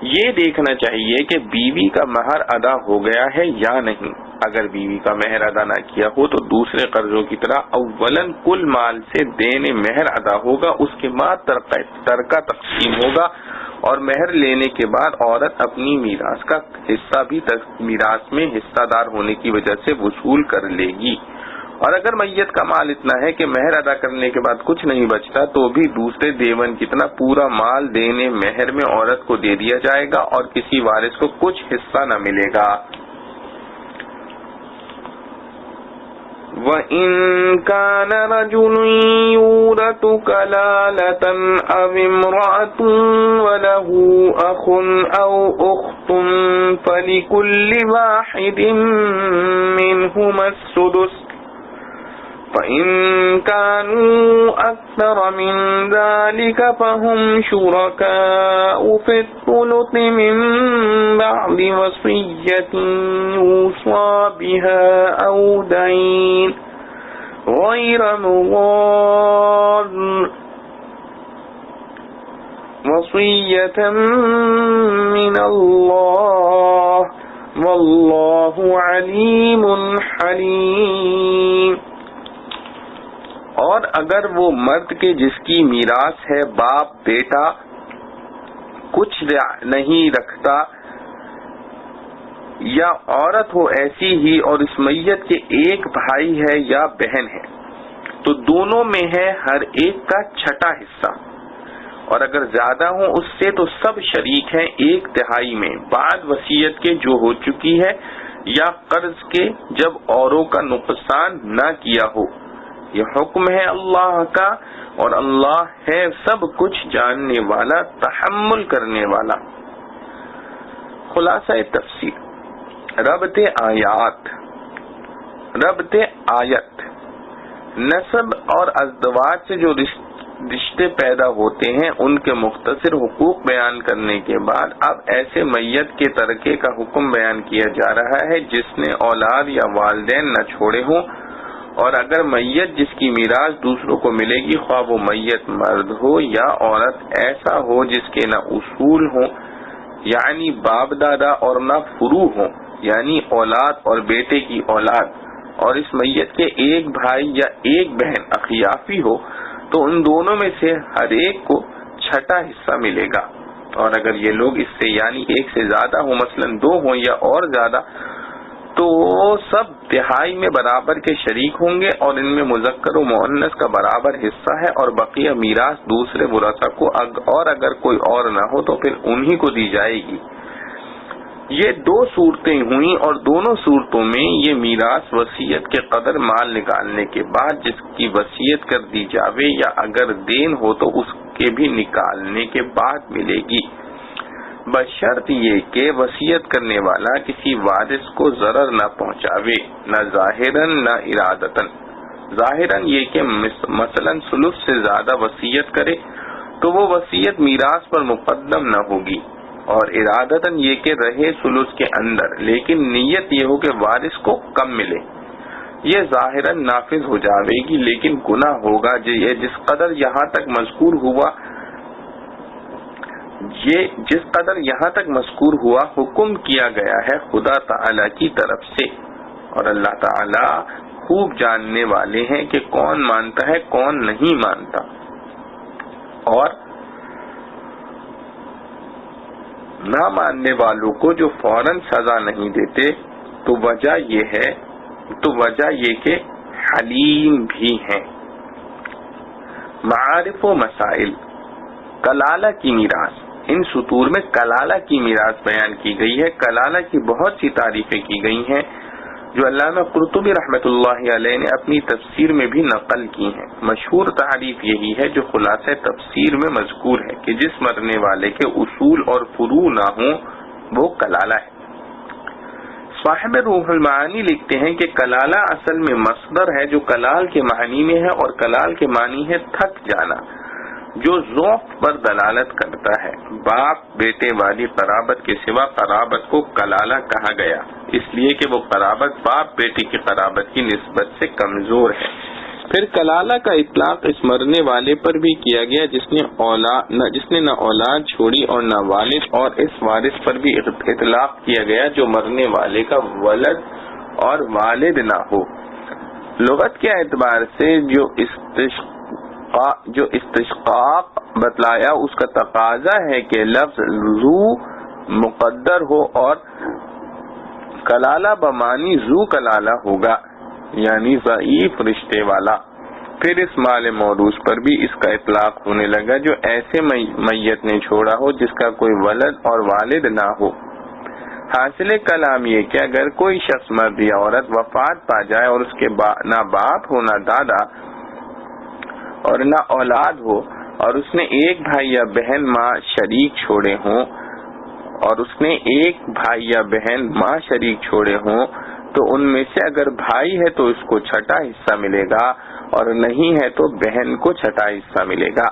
یہ دیکھنا چاہیے کہ بیوی کا مہر ادا ہو گیا ہے یا نہیں۔ اگر بیوی کا مہر ادا نہ کیا ہو تو دوسرے قرضوں کی طرح اولاً کل مال سے دین مہر ادا ہوگا، اس کے بعد ترکہ تقسیم ہوگا، اور مہر لینے کے بعد عورت اپنی میراث کا حصہ بھی میراث میں حصہ دار ہونے کی وجہ سے وصول کر لے گی۔ اور اگر میت کا مال اتنا ہے کہ مہر ادا کرنے کے بعد کچھ نہیں بچتا تو بھی دوسرے دیون کتنا پورا مال دینے مہر میں عورت کو دے دیا جائے گا اور کسی وارث کو کچھ حصہ نہ ملے گا۔ وَإِن كَانَ رَجُلٌ يُورَثُ كَلَالَةً أَوْ امْرَأَةٌ وَلَهُ أَخٌ أَوْ أُخْتٌ فَلِكُلِّ وَاحِدٍ مِّنْهُمَا السُّدُسُ فَإِن كَانُوا أَكْثَرَ مِن ذَلِكَ فَهُمْ شُرَكَاءُ فِي الثُّلُثِ مِن بَعْدِ وَصِيَّةٍ يُوصَى بِهَا أَوْ دَيْنٍ غَيْرَ مُضَارٍّ وَصِيَّةً مِّنَ اللَّهِ وَاللَّهُ عَلِيمٌ حَلِيمٌ۔ اور اگر وہ مرد کے جس کی میراث ہے باپ بیٹا کچھ نہیں رکھتا یا عورت ہو ایسی ہی اور اس میت کے ایک بھائی ہے یا بہن ہے تو دونوں میں ہے ہر ایک کا 6واں حصہ، اور اگر زیادہ ہوں اس سے تو سب شریک ہیں 1/3 میں بعد وصیت کے جو ہو چکی ہے یا قرض کے جب اوروں کا نقصان نہ کیا ہو۔ یہ حکم ہے اللہ کا اور اللہ ہے سب کچھ جاننے والا تحمل کرنے والا۔ خلاصہ تفسیر۔ ربط آیت نسب اور ازدواج سے جو رشتے پیدا ہوتے ہیں ان کے مختصر حقوق بیان کرنے کے بعد اب ایسے میت کے ترکے کا حکم بیان کیا جا رہا ہے جس نے اولاد یا والدین نہ چھوڑے ہوں، اور اگر میت جس کی میراث دوسروں کو ملے گی خواہ وہ میت مرد ہو یا عورت ایسا ہو جس کے نہ اصول ہوں یعنی باپ دادا اور نہ فروع ہوں یعنی اولاد اور بیٹے کی اولاد، اور اس میت کے ایک بھائی یا ایک بہن اخیافی ہو تو ان دونوں میں سے ہر ایک کو 6واں حصہ ملے گا۔ اور اگر یہ لوگ اس سے یعنی ایک سے زیادہ ہوں مثلا 2 ہوں یا اور زیادہ تو سب تہائی میں برابر کے شریک ہوں گے اور ان میں مذکر و مؤنث کا برابر حصہ ہے، اور بقیہ میراث دوسرے ورثاء کو، اور اگر کوئی اور نہ ہو تو پھر انہی کو دی جائے گی۔ یہ دو صورتیں ہوئیں، اور دونوں صورتوں میں یہ میراث وصیت کے قدر مال نکالنے کے بعد جس کی وصیت کر دی جاوے، یا اگر دین ہو تو اس کے بھی نکالنے کے بعد ملے گی، بشرط یہ کہ وصیت کرنے والا کسی وارث کو ضرر نہ پہنچاوے، نہ ظاہراً نہ ارادتاً۔ ظاہراً یہ کہ مثلا ثلث سے زیادہ وصیت کرے تو وہ وصیت میراث پر مقدم نہ ہوگی، اور ارادتاً یہ کہ رہے ثلث کے اندر لیکن نیت یہ ہو کہ وارث کو کم ملے، یہ ظاہراً نافذ ہو جاوے گی، لیکن گناہ ہوگا یہ جس قدر یہاں تک مذکور ہوا، یہ جس قدر یہاں تک مذکور ہوا حکم کیا گیا ہے خدا تعالی کی طرف سے، اور اللہ تعالی خوب جاننے والے ہیں کہ کون مانتا ہے کون نہیں مانتا، اور نہ ماننے والوں کو جو فوراً سزا نہیں دیتے تو وجہ یہ کہ حلیم بھی ہیں۔ معارف و مسائل، کلالہ کی میراث، ان سطور میں کلالہ کی میراث بیان کی گئی ہے۔ کلالہ کی بہت سی تعریفیں کی گئی ہیں جو علامہ قرطبی رحمۃ اللہ علیہ نے اپنی تفسیر میں بھی نقل کی ہیں۔ مشہور تعریف یہی ہے جو خلاصہ تفسیر میں مذکور ہے کہ جس مرنے والے کے اصول اور فروع نہ ہوں وہ کلالہ ہے۔ صاحب روح المعانی لکھتے ہیں کہ کلالہ اصل میں مصدر ہے جو کلال کے معنی میں ہے، اور کلال کے معنی ہے تھک جانا، جو ضعف پر دلالت کرتا ہے۔ باپ بیٹے والی قرابت کے سوا قرابت کو کلالہ کہا گیا، اس لیے کہ وہ قرابت باپ بیٹے کی قرابت کی نسبت سے کمزور ہے۔ پھر کلالہ کا اطلاق اس مرنے والے پر بھی کیا گیا جس نے نہ اولاد چھوڑی اور نہ والد، اور اس وارث پر بھی اطلاق کیا گیا جو مرنے والے کا ولد اور والد نہ ہو۔ لغت کے اعتبار سے جو استشقاق بتلایا اس کا تقاضا ہے کہ لفظ ذو مقدر ہو، اور کلالہ بمانی ذو کلالہ ہوگا، یعنی ضعیف رشتے والا۔ پھر اس مال موروث پر بھی اس کا اطلاق ہونے لگا جو ایسے میت نے چھوڑا ہو جس کا کوئی ولد اور والد نہ ہو۔ حاصل کلام یہ کہ اگر کوئی شخص مرد یا عورت وفات پا جائے اور اس کے نہ باپ ہو نہ دادا اور نہ اولاد ہو، اور اس نے ایک بھائی یا بہن ماں شریک چھوڑے ہوں، تو ان میں سے اگر بھائی ہے تو اس کو چھٹا حصہ ملے گا، اور نہیں ہے تو بہن کو چھٹا حصہ ملے گا۔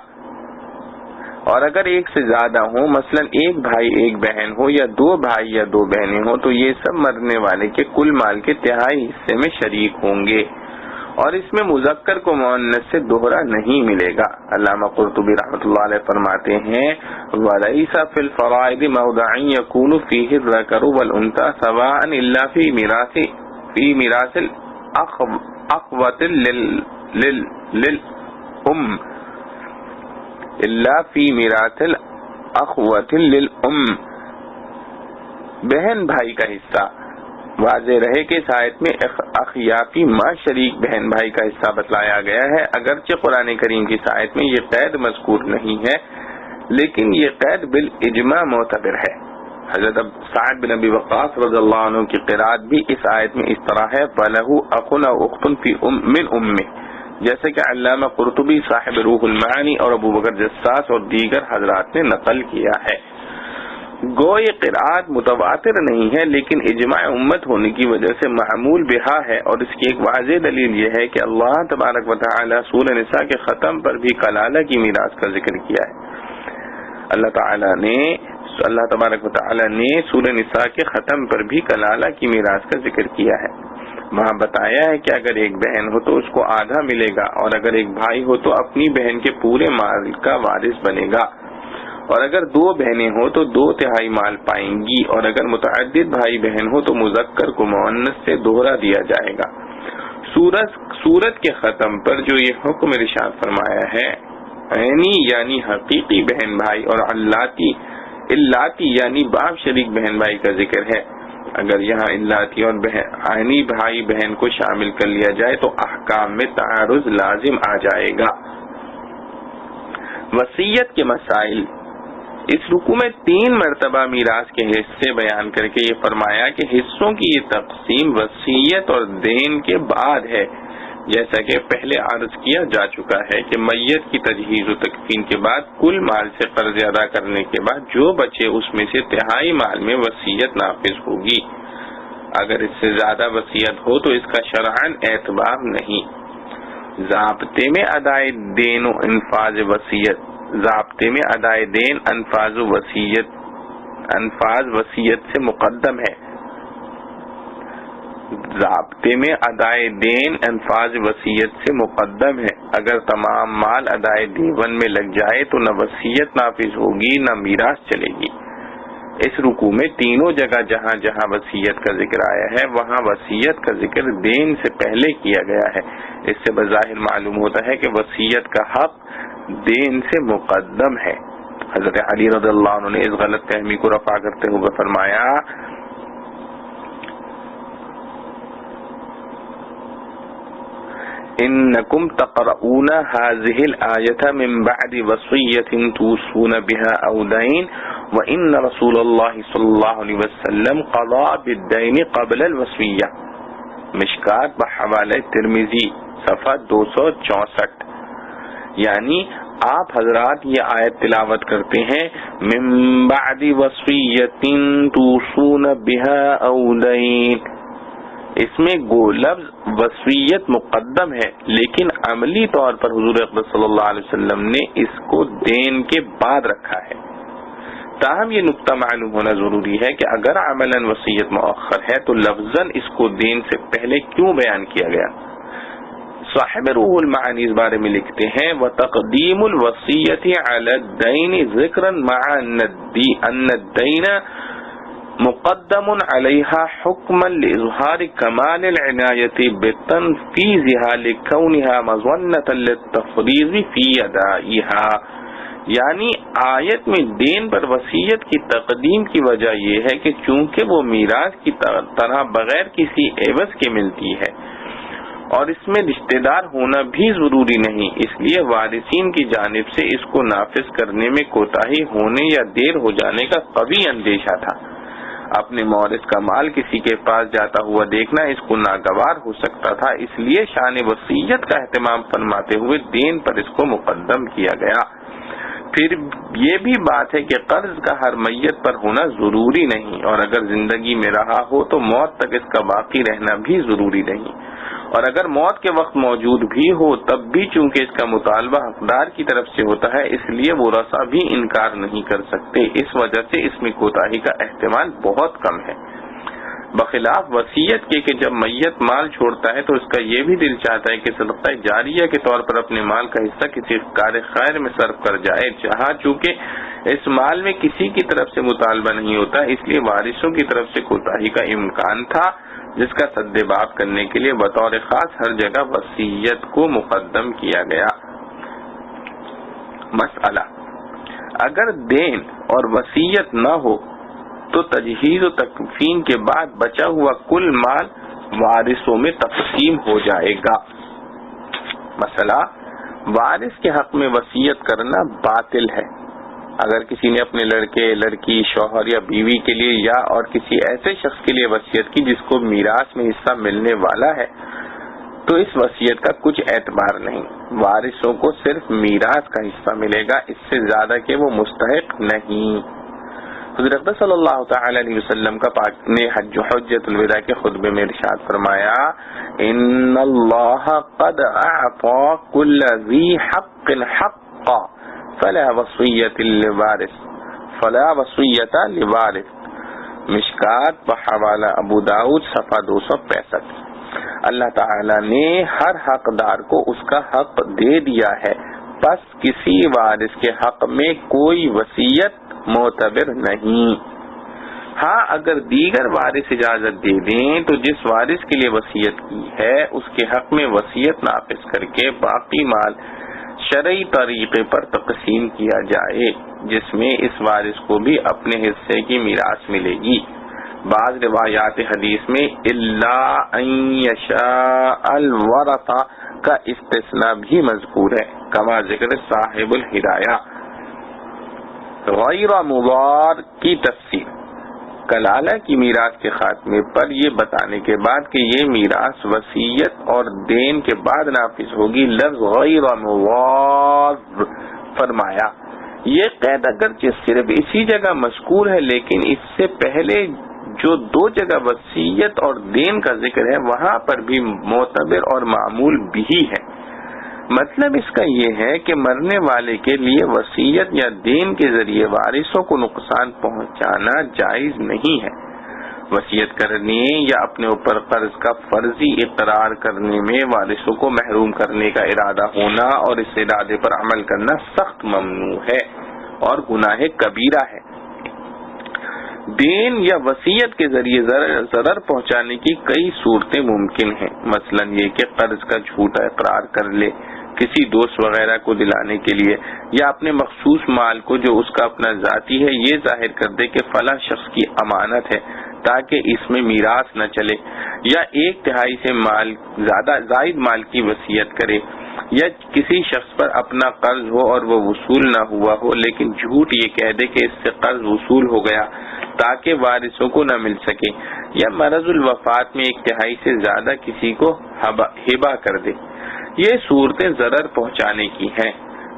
اور اگر ایک سے زیادہ ہوں، مثلا ایک بھائی ایک بہن ہو، یا دو بھائی یا دو بہنیں ہوں، تو یہ سب مرنے والے کے کل مال کے تہائی حصے میں شریک ہوں گے، اور اس میں مذکر کو مؤنث سے دوہرا نہیں ملے گا۔ علامہ قرطبی رحمۃ اللہ علیہ فرماتے ہیں وَلَيْسَ فِي الْفَرَائِضِ مَوْضِعٌ يَكُونُ فِيهِ الذَّكَرُ وَالْأُنثَى سَوَاءً إِلَّا فِي مِيرَاثِ الْأَخْوَةِ لِلْأُمِّ، بہن بھائی کا حصہ۔ واضح رہے کہ اس آیت میں اخیافی ماں شریک بہن بھائی کا حصہ بتلایا گیا ہے، اگرچہ قرآن کریم کی اس آیت میں یہ قید مذکور نہیں ہے، لیکن یہ قید بالاجماع معتبر ہے۔ حضرت سعد بن ابی وقاص رضی اللہ عنہ کی قرات بھی اس آیت میں اس طرح ہے فَلَهُ أَخٌ أَوْ أُخْتٌ مِّنْ أُمِّهِ، جیسے کہ علامہ قرطبی صاحب روح المعانی اور ابو بکر جساس اور دیگر حضرات نے نقل کیا ہے۔ گو یہ قرآت متواتر نہیں ہے، لیکن اجماع امت ہونے کی وجہ سے معمول بہا ہے، اور اس کی ایک واضح دلیل یہ ہے کہ اللہ تبارک و تعالی سورہ نساء کے ختم پر بھی کلالہ کی میراث کا ذکر کیا ہے۔ اللہ تبارک و تعالی نے سورہ نساء کے ختم پر بھی کلالہ کی میراث کا ذکر کیا ہے۔ وہاں بتایا ہے کہ اگر ایک بہن ہو تو اس کو آدھا ملے گا، اور اگر ایک بھائی ہو تو اپنی بہن کے پورے مال کا وارث بنے گا، اور اگر دو بہنیں ہوں تو 2/3 مال پائیں گی، اور اگر متعدد بھائی بہن ہو تو مذکر کو مؤنث سے دوہرا دیا جائے گا۔ سورت کے ختم پر جو یہ حکم ارشاد فرمایا ہے، عینی یعنی حقیقی بہن بھائی اور اللاتی یعنی باپ شریک بہن بھائی کا ذکر ہے۔ اگر یہاں الاتی اور عینی بھائی بہن کو شامل کر لیا جائے تو احکام میں تعارض لازم آ جائے گا۔ وصیت کے مسائل۔ اس رکوع میں 3 مرتبہ میراث کے حصے بیان کر کے یہ فرمایا کہ حصوں کی یہ تقسیم وصیت اور دین کے بعد ہے، جیسا کہ پہلے عرض کیا جا چکا ہے کہ میت کی تجہیز و تکفین کے بعد کل مال سے قرض ادا کرنے کے بعد جو بچے اس میں سے تہائی مال میں وصیت نافذ ہوگی۔ اگر اس سے زیادہ وصیت ہو تو اس کا شرعاً اعتبار نہیں۔ ضابطے میں ادائے دین و انفاذ وصیت۔ ضابطے میں ادائے دین انفاذ وصیت سے مقدم ہے۔ ضابطے میں ادائے دین انفاذ وصیت سے مقدم ہے۔ اگر تمام مال ادائے دیون میں لگ جائے تو نہ وصیت نافذ ہوگی نہ میراث چلے گی۔ اس رکوع میں تینوں جگہ جہاں جہاں وصیت کا ذکر آیا ہے وہاں وصیت کا ذکر دین سے پہلے کیا گیا ہے۔ اس سے بظاہر معلوم ہوتا ہے کہ وصیت کا حق دین سے مقدم ہے۔ حضرت علی رضی اللہ عنہ نے اس غلط فہمی کو رفع کرتے ہوئے فرمایا، انکم تقرؤون هذه الآیۃ من بعد وصیۃ توصون بها او دین وان رسول اللہ صلی اللہ علیہ وسلم قضى بالدین قبل الوصیہ۔ مشکات بحوالہ ترمذی صفحہ 264۔ یعنی آپ حضرات یہ آیت تلاوت کرتے ہیں من بعد وصیۃ توصون بها او دین، اس میں گو لفظ وصیت مقدم ہے لیکن عملی طور پر حضور اقدس صلی اللہ علیہ وسلم نے اس کو دین کے بعد رکھا ہے۔ تاہم یہ نقطہ معلوم ہونا ضروری ہے کہ اگر عملاً وصیت مؤخر ہے تو لفظاً اس کو دین سے پہلے کیوں بیان کیا گیا؟ صاحب روح المعانی اس بارے میں لکھتے ہیں وتقدیم الوصیۃ علی الدین ذکرا مع ان الدین مقدم علیہا حکما لإظہار کمال العنایت بتنفیذها لکونها مظنة للتفریض فی ادائها۔ یعنی آیت میں دین پر وصیت کی تقدیم کی وجہ یہ ہے کہ چونکہ وہ میراث کی طرح بغیر کسی عوض کے ملتی ہے اور اس میں رشتہ دار ہونا بھی ضروری نہیں، اس لیے وارثین کی جانب سے اس کو نافذ کرنے میں کوتاہی ہونے یا دیر ہو جانے کا قوی اندیشہ تھا۔ اپنے مورث کا مال کسی کے پاس جاتا ہوا دیکھنا اس کو ناگوار ہو سکتا تھا، اس لیے شان وصیت کا اہتمام فرماتے ہوئے دین پر اس کو مقدم کیا گیا۔ پھر یہ بھی بات ہے کہ قرض کا ہر میت پر ہونا ضروری نہیں، اور اگر زندگی میں رہا ہو تو موت تک اس کا باقی رہنا بھی ضروری نہیں، اور اگر موت کے وقت موجود بھی ہو تب بھی چونکہ اس کا مطالبہ حقدار کی طرف سے ہوتا ہے اس لیے ورثاء بھی انکار نہیں کر سکتے، اس وجہ سے اس میں کوتاہی کا احتمال بہت کم ہے۔ بخلاف وصیت کے کہ جب میت مال چھوڑتا ہے تو اس کا یہ بھی دل چاہتا ہے کہ صدقہ جاریہ کے طور پر اپنے مال کا حصہ کسی کار خیر میں صرف کر جائے، جہاں چونکہ اس مال میں کسی کی طرف سے مطالبہ نہیں ہوتا اس لیے وارثوں کی طرف سے کوتاہی کا امکان تھا، جس کا سد باب کرنے کے لیے بطور خاص ہر جگہ وصیت کو مقدم کیا گیا۔ مسئلہ، اگر دین اور وصیت نہ ہو تو تجہیز و تکفین کے بعد بچا ہوا کل مال وارثوں میں تقسیم ہو جائے گا۔ مسئلہ، وارث کے حق میں وصیت کرنا باطل ہے۔ اگر کسی نے اپنے لڑکے، لڑکی، شوہر یا بیوی کے لیے یا اور کسی ایسے شخص کے لیے وصیت کی جس کو میراث میں حصہ ملنے والا ہے تو اس وصیت کا کچھ اعتبار نہیں، وارثوں کو صرف میراث کا حصہ ملے گا، اس سے زیادہ کہ وہ مستحق نہیں۔ حضرت صلی اللہ تعالی علیہ وسلم کا پاک نے حجۃ الوداع کے خطبے میں ارشاد فرمایا، ان اللہ قد اعطى كل ذی حق حقا فلا وصیت لوارث۔ مشکات بحوالہ ابو داؤد صفحہ 265۔ اللہ تعالی نے ہر حقدار کو اس کا حق دے دیا ہے، پس کسی وارث کے حق میں کوئی وصیت معتبر نہیں۔ ہاں اگر دیگر وارث اجازت دے دیں تو جس وارث کے لیے وصیت کی ہے اس کے حق میں وصیت نافذ کر کے باقی مال شرعی طریقے پر تقسیم کیا جائے، جس میں اس وارث کو بھی اپنے حصے کی میراث ملے گی۔ بعض روایات حدیث میں الا ان یشاء الورثہ کا استثناء بھی مذکور ہے، کما ذکر صاحب الہدایہ۔ غیر مضار کی تفسیر، کلالہ کی میراث کے خاتمے پر یہ بتانے کے بعد کہ یہ میراث وصیت اور دین کے بعد نافذ ہوگی، لفظ غیر مضار فرمایا۔ یہ قید اگرچہ صرف اسی جگہ مذکور ہے، لیکن اس سے پہلے جو دو جگہ وصیت اور دین کا ذکر ہے وہاں پر بھی معتبر اور معمول بھی ہے۔ مطلب اس کا یہ ہے کہ مرنے والے کے لیے وصیت یا دین کے ذریعے وارثوں کو نقصان پہنچانا جائز نہیں ہے۔ وصیت کرنے یا اپنے اوپر قرض کا فرضی اقرار کرنے میں وارثوں کو محروم کرنے کا ارادہ ہونا اور اس ارادے پر عمل کرنا سخت ممنوع ہے اور گناہ کبیرہ ہے۔ دین یا وصیت کے ذریعے ضرر پہنچانے کی کئی صورتیں ممکن ہیں، مثلا یہ کہ قرض کا جھوٹا اقرار کر لے کسی دوست وغیرہ کو دلانے کے لیے، یا اپنے مخصوص مال کو جو اس کا اپنا ذاتی ہے یہ ظاہر کر دے کہ فلاں شخص کی امانت ہے تاکہ اس میں میراث نہ چلے، یا 1/3 سے زائد مال کی وصیت کرے، یا کسی شخص پر اپنا قرض ہو اور وہ وصول نہ ہوا ہو لیکن جھوٹ یہ کہہ دے کہ اس سے قرض وصول ہو گیا تاکہ وارثوں کو نہ مل سکے، یا مرض الوفات میں 1/3 سے زیادہ کسی کو ہبہ کر دے۔ یہ صورتیں ضرر پہنچانے کی ہیں۔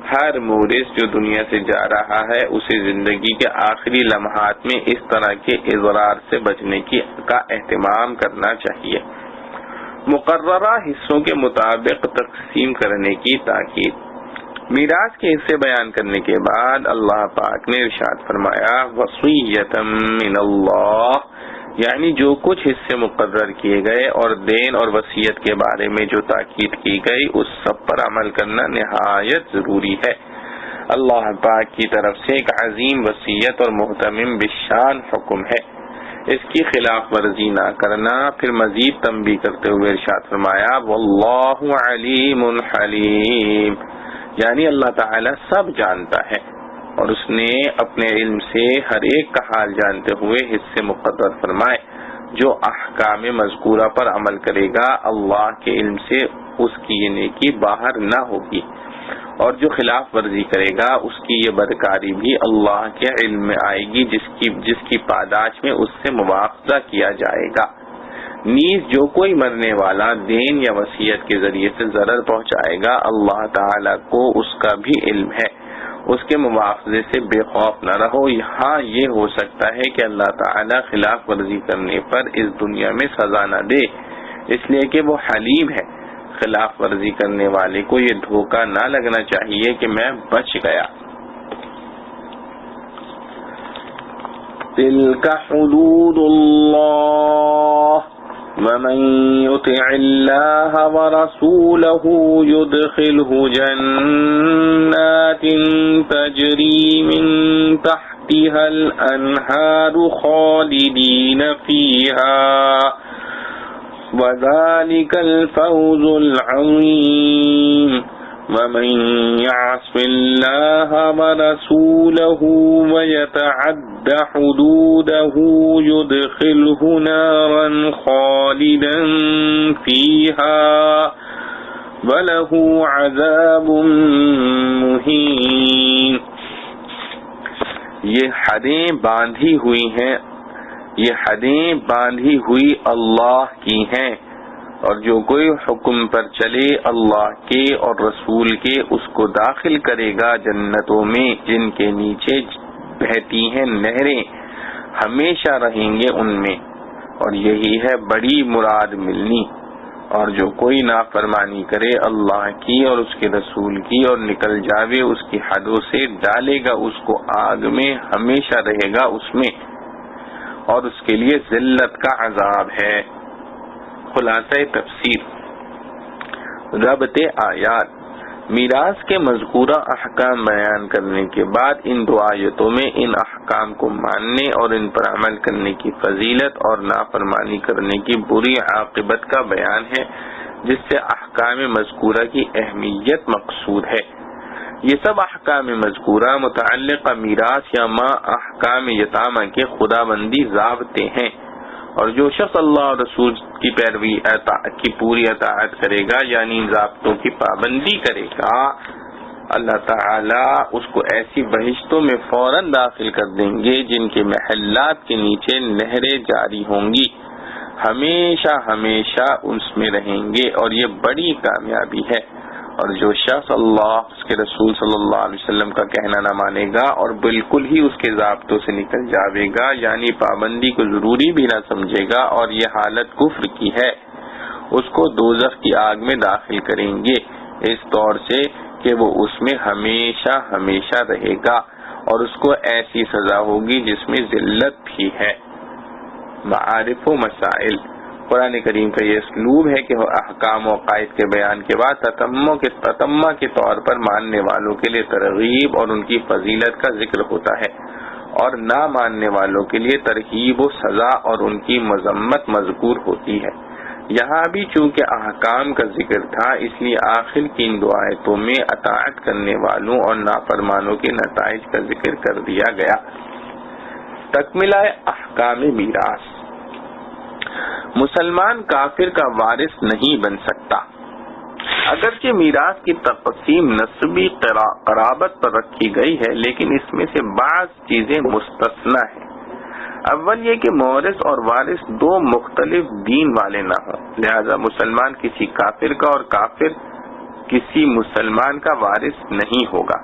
ہر مورث جو دنیا سے جا رہا ہے اسے زندگی کے آخری لمحات میں اس طرح کے اضرار سے بچنے کا اہتمام کرنا چاہیے۔ مقررہ حصوں کے مطابق تقسیم کرنے کی تاکید۔ میراث کے حصے بیان کرنے کے بعد اللہ پاک نے ارشاد فرمایا وصیۃ من اللہ، یعنی جو کچھ حصے مقرر کیے گئے اور دین اور وصیت کے بارے میں جو تاکید کی گئی اس سب پر عمل کرنا نہایت ضروری ہے۔ اللہ پاک کی طرف سے ایک عظیم وصیت اور محتمم بالشان حکم ہے، اس کی خلاف ورزی نہ کرنا۔ پھر مزید تنبیہ کرتے ہوئے ارشاد فرمایا واللہ علیم حلیم، یعنی اللہ تعالی سب جانتا ہے اور اس نے اپنے علم سے ہر ایک کا حال جانتے ہوئے حصے مقرر فرمائے۔ جو احکام مذکورہ پر عمل کرے گا اللہ کے علم سے اس کی یہ نیکی باہر نہ ہوگی، اور جو خلاف ورزی کرے گا اس کی یہ بدکاری بھی اللہ کے علم میں آئے گی جس کی پاداش میں اس سے مواخذہ کیا جائے گا۔ نیز جو کوئی مرنے والا دین یا وصیت کے ذریعے سے ضرر پہنچائے گا اللہ تعالی کو اس کا بھی علم ہے، اس کے مواخذے سے بے خوف نہ رہو۔ یہاں یہ ہو سکتا ہے کہ اللہ تعالی خلاف ورزی کرنے پر اس دنیا میں سزا نہ دے، اس لیے کہ وہ حلیم ہے۔ خلاف ورزی کرنے والے کو یہ دھوکہ نہ لگنا چاہیے کہ میں بچ گیا۔ تلک حدود اللہ ومن يطع الله ورسوله يدخله جنات تجري من تحتها الأنهار خالدين فيها وذلك الفوز العظيم ومن يعص الله ورسوله ويتعد حدوده يدخله نارا خالدا فيها وله عذاب مهين۔ یہ حدیں باندھی ہوئی ہیں، یہ حدیں باندھی ہوئی اللہ کی ہیں، اور جو کوئی حکم پر چلے اللہ کے اور رسول کے اس کو داخل کرے گا جنتوں میں جن کے نیچے بہتی ہیں نہریں، ہمیشہ رہیں گے ان میں، اور یہی ہے بڑی مراد ملنی۔ اور جو کوئی نافرمانی کرے اللہ کی اور اس کے رسول کی اور نکل جاوے اس کی حدوں سے ڈالے گا اس کو آگ میں، ہمیشہ رہے گا اس میں، اور اس کے لیے ذلت کا عذاب ہے۔ خلاصہ تفسیر۔ ربط آیات۔ میراث کے مذکورہ احکام بیان کرنے کے بعد ان دو آیتوں میں ان احکام کو ماننے اور ان پر عمل کرنے کی فضیلت اور نافرمانی کرنے کی بری عاقبت کا بیان ہے، جس سے احکام مذکورہ کی اہمیت مقصود ہے۔ یہ سب احکام مذکورہ متعلقہ میراث یا احکام یتامہ کے خداوندی ضابطے ہیں۔ اور جو شخص اللہ اور رسول کی پیروی کی پوری اطاعت کرے گا یعنی ان ضابطوں کی پابندی کرے گا، اللہ تعالیٰ اس کو ایسی بہشتوں میں فوراً داخل کر دیں گے جن کے محلات کے نیچے نہریں جاری ہوں گی، ہمیشہ ہمیشہ اس میں رہیں گے، اور یہ بڑی کامیابی ہے۔ اور جو شخص اللہ اس کے رسول صلی اللہ علیہ وسلم کا کہنا نہ مانے گا اور بالکل ہی اس کے ضابطوں سے نکل جاوے گا یعنی پابندی کو ضروری بھی نہ سمجھے گا، اور یہ حالت کفر کی ہے، اس کو دوزخ کی آگ میں داخل کریں گے اس طور سے کہ وہ اس میں ہمیشہ ہمیشہ رہے گا، اور اس کو ایسی سزا ہوگی جس میں ذلت بھی ہے۔ معارف و مسائل، قرآن کریم کا یہ اسلوب ہے کہ احکام و عقائد کے بیان کے بعد تتمہ کے طور پر ماننے والوں کے لیے ترغیب اور ان کی فضیلت کا ذکر ہوتا ہے، اور نہ ماننے والوں کے لیے ترغیب و سزا اور ان کی مذمت مذکور ہوتی ہے۔ یہاں بھی چونکہ احکام کا ذکر تھا اس لیے آخر کی ان دو آیتوں میں اطاعت کرنے والوں اور نافرمانوں کے نتائج کا ذکر کر دیا گیا۔ تکملہ احکام میراث، مسلمان کافر کا وارث نہیں بن سکتا، اگرچہ میراث کی تقسیم نسبی قرابت پر رکھی گئی ہے لیکن اس میں سے بعض چیزیں مستثنی ہیں۔ اول یہ کہ مورث اور وارث دو مختلف دین والے نہ ہوں، لہذا مسلمان کسی کافر کا اور کافر کسی مسلمان کا وارث نہیں ہوگا،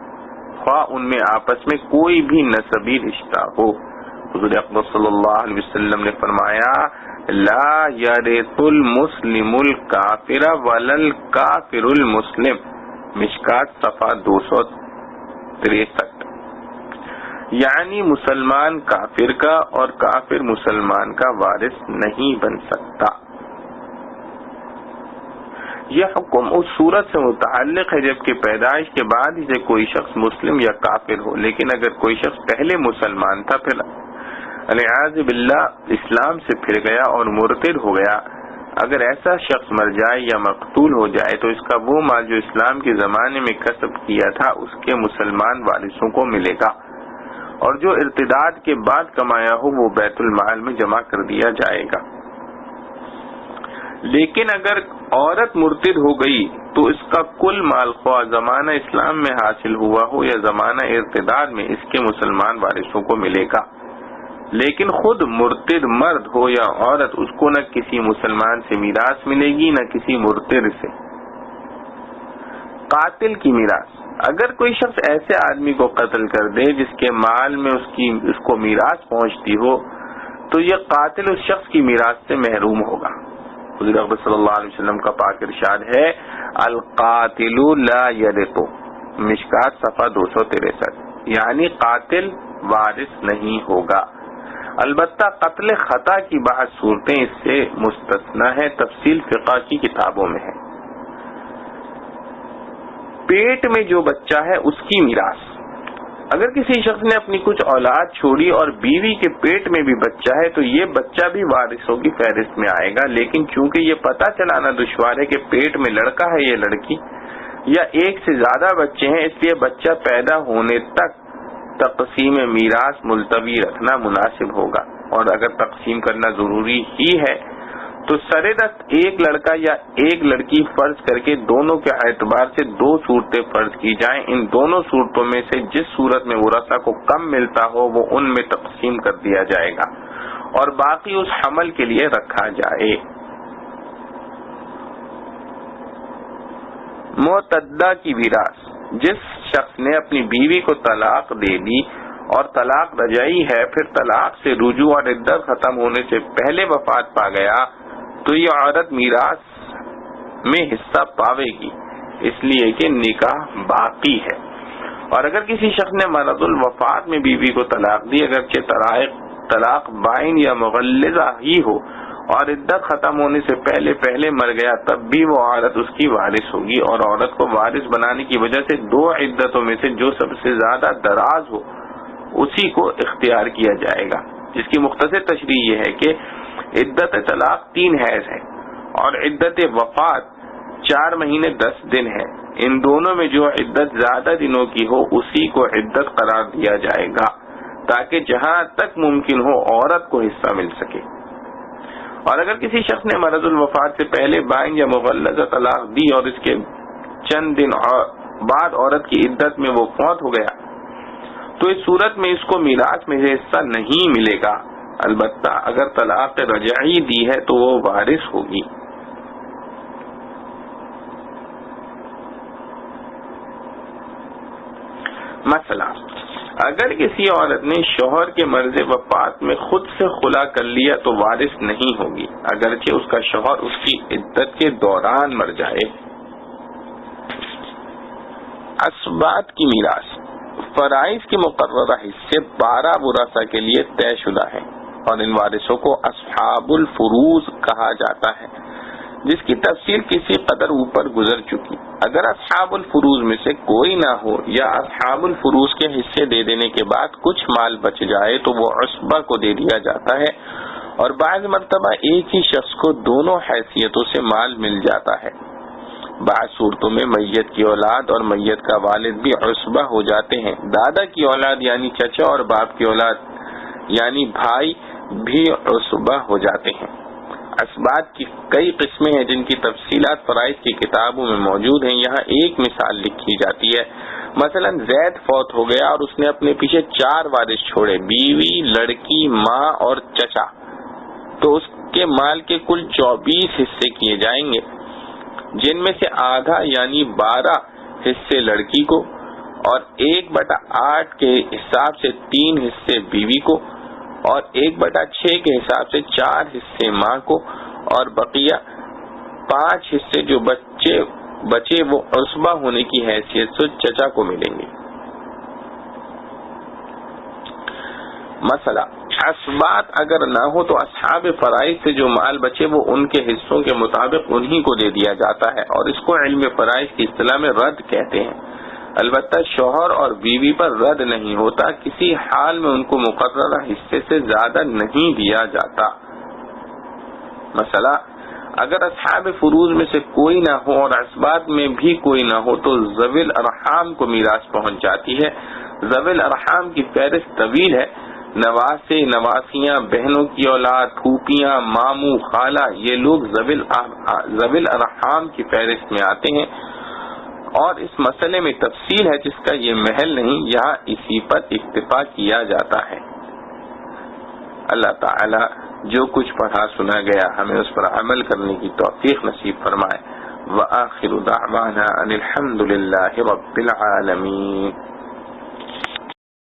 خواہ ان میں آپس میں کوئی بھی نسبی رشتہ ہو۔ حضور اقدس صلی اللہ علیہ وسلم نے فرمایا لا یرث المسلم الکافر ولا الکافر المسلم، مشکات صفحہ 263، یعنی مسلمان کافر کا اور کافر مسلمان کا وارث نہیں بن سکتا۔ یہ حکم اس صورت سے متعلق ہے جبکہ پیدائش کے بعد ہی سے کوئی شخص مسلم یا کافر ہو، لیکن اگر کوئی شخص پہلے مسلمان تھا پھر والعیاذ باللہ اسلام سے پھر گیا اور مرتد ہو گیا، اگر ایسا شخص مر جائے یا مقتول ہو جائے تو اس کا وہ مال جو اسلام کے زمانے میں کسب کیا تھا اس کے مسلمان وارثوں کو ملے گا، اور جو ارتداد کے بعد کمایا ہو وہ بیت المال میں جمع کر دیا جائے گا۔ لیکن اگر عورت مرتد ہو گئی تو اس کا کل مال خواہ زمانہ اسلام میں حاصل ہوا ہو یا زمانہ ارتداد میں اس کے مسلمان وارثوں کو ملے گا، لیکن خود مرتد مرد ہو یا عورت اس کو نہ کسی مسلمان سے میراث ملے گی نہ کسی مرتد سے۔ قاتل کی میراث، اگر کوئی شخص ایسے آدمی کو قتل کر دے جس کے مال میں اس کو میراث پہنچتی ہو تو یہ قاتل اس شخص کی میراث سے محروم ہوگا۔ حضور اکبر صلی اللہ علیہ وسلم کا پاک ارشاد ہے القاتل لا یرث، مشکات صفحہ 263، یعنی قاتل وارث نہیں ہوگا۔ البتہ قتل خطا کی بعض صورتیں اس سے مستثنی ہے، تفصیل فقہ کی کتابوں میں ہے۔ پیٹ میں جو بچہ ہے اس کی میراث، اگر کسی شخص نے اپنی کچھ اولاد چھوڑی اور بیوی کے پیٹ میں بھی بچہ ہے تو یہ بچہ بھی وارثوں کی فہرست میں آئے گا، لیکن چونکہ یہ پتہ چلانا دشوار ہے کہ پیٹ میں لڑکا ہے یا لڑکی یا ایک سے زیادہ بچے ہیں، اس لیے بچہ پیدا ہونے تک تقسیم میراث ملتوی رکھنا مناسب ہوگا، اور اگر تقسیم کرنا ضروری ہی ہے تو سرے دست ایک لڑکا یا ایک لڑکی فرض کر کے دونوں کے اعتبار سے دو صورتیں فرض کی جائیں، ان دونوں صورتوں میں سے جس صورت میں ورثہ کو کم ملتا ہو وہ ان میں تقسیم کر دیا جائے گا اور باقی اس حمل کے لیے رکھا جائے۔ معتدہ کی میراث، جس شخص نے اپنی بیوی کو طلاق دے دی اور طلاق رجعی ہے، پھر طلاق سے رجوع اور عدت ختم ہونے سے پہلے وفات پا گیا تو یہ عورت میراث میں حصہ پاوے گی، اس لیے کہ نکاح باقی ہے۔ اور اگر کسی شخص نے مرض الوفات میں بیوی کو طلاق دی، اگرچہ طلاق بائن یا مغلظہ ہی ہو اور عدت ختم ہونے سے پہلے مر گیا، تب بھی وہ عورت اس کی وارث ہوگی، اور عورت کو وارث بنانے کی وجہ سے دو عدتوں میں سے جو سب سے زیادہ دراز ہو اسی کو اختیار کیا جائے گا، جس کی مختصر تشریح یہ ہے کہ عدت طلاق 3 حیض ہے اور عدت وفات 4 مہینے 10 دن ہے، ان دونوں میں جو عدت زیادہ دنوں کی ہو اسی کو عدت قرار دیا جائے گا تاکہ جہاں تک ممکن ہو عورت کو حصہ مل سکے۔ اور اگر کسی شخص نے مرض الوفات سے پہلے بائن یا مغلظہ طلاق دی اور اس کے چند دن بعد عورت کی عدت میں وہ فوت ہو گیا تو اس صورت میں اس کو میراث میں حصہ نہیں ملے گا، البتہ اگر طلاق رجعی دی ہے تو وہ وارث ہوگی۔ مثلا اگر کسی عورت نے شوہر کے مرض وفات میں خود سے خلا کر لیا تو وارث نہیں ہوگی اگرچہ اس کا شوہر اس کی عدت کے دوران مر جائے۔ اسبات کی میراث، فرائض کے مقررہ حصے 12 ورثاء کے لیے طے شدہ ہیں اور ان وارثوں کو اصحاب الفروض کہا جاتا ہے، جس کی تفصیل کسی قدر اوپر گزر چکی۔ اگر اصحاب الفروض میں سے کوئی نہ ہو یا اصحاب الفروض کے حصے دے دینے کے بعد کچھ مال بچ جائے تو وہ عصبہ کو دے دیا جاتا ہے، اور بعض مرتبہ ایک ہی شخص کو دونوں حیثیتوں سے مال مل جاتا ہے۔ بعض صورتوں میں میت کی اولاد اور میت کا والد بھی عصبہ ہو جاتے ہیں، دادا کی اولاد یعنی چچا اور باپ کی اولاد یعنی بھائی بھی عصبہ ہو جاتے ہیں۔ اسبات کی کئی قسمیں ہیں جن کی تفصیلات فرائض کی کتابوں میں موجود ہیں، یہاں ایک مثال لکھی جاتی ہے۔ مثلا زید فوت ہو گیا اور اس نے اپنے پیچھے 4 وارث چھوڑے، بیوی، لڑکی، ماں اور چچا، تو اس کے مال کے کل 24 حصے کیے جائیں گے، جن میں سے آدھا یعنی 12 حصے لڑکی کو اور 1/8 کے حساب سے 3 حصے بیوی کو اور 1/6 کے حساب سے 4 حصے ماں کو، اور بقیہ 5 حصے جو بچے وہ عصبہ ہونے کی حیثیت سے چچا کو ملیں گے۔ مسئلہ اسبات اگر نہ ہو تو اصحاب فرائض سے جو مال بچے وہ ان کے حصوں کے مطابق انہی کو دے دیا جاتا ہے، اور اس کو علم فرائض کی اصطلاح میں رد کہتے ہیں۔ البتہ شوہر اور بیوی پر رد نہیں ہوتا، کسی حال میں ان کو مقررہ حصے سے زیادہ نہیں دیا جاتا۔ مسئلہ اگر اصحاب فروض میں سے کوئی نہ ہو اور اسبات میں بھی کوئی نہ ہو تو ذوی الارحام کو میراث پہنچ جاتی ہے۔ ذوی الارحام کی فہرست طویل ہے، نواسے، نواسیاں، بہنوں کی اولاد، پھوپھیاں، ماموں، خالہ، یہ لوگ ذوی الارحام کی فہرست میں آتے ہیں، اور اس مسئلے میں تفصیل ہے جس کا یہ محل نہیں، یہاں اسی پر اکتفا کیا جاتا ہے۔ اللہ تعالی جو کچھ پڑھا سنا گیا ہمیں اس پر عمل کرنے کی توفیق نصیب فرمائے۔ وآخر دعوانا ان الحمد للہ رب العالمین۔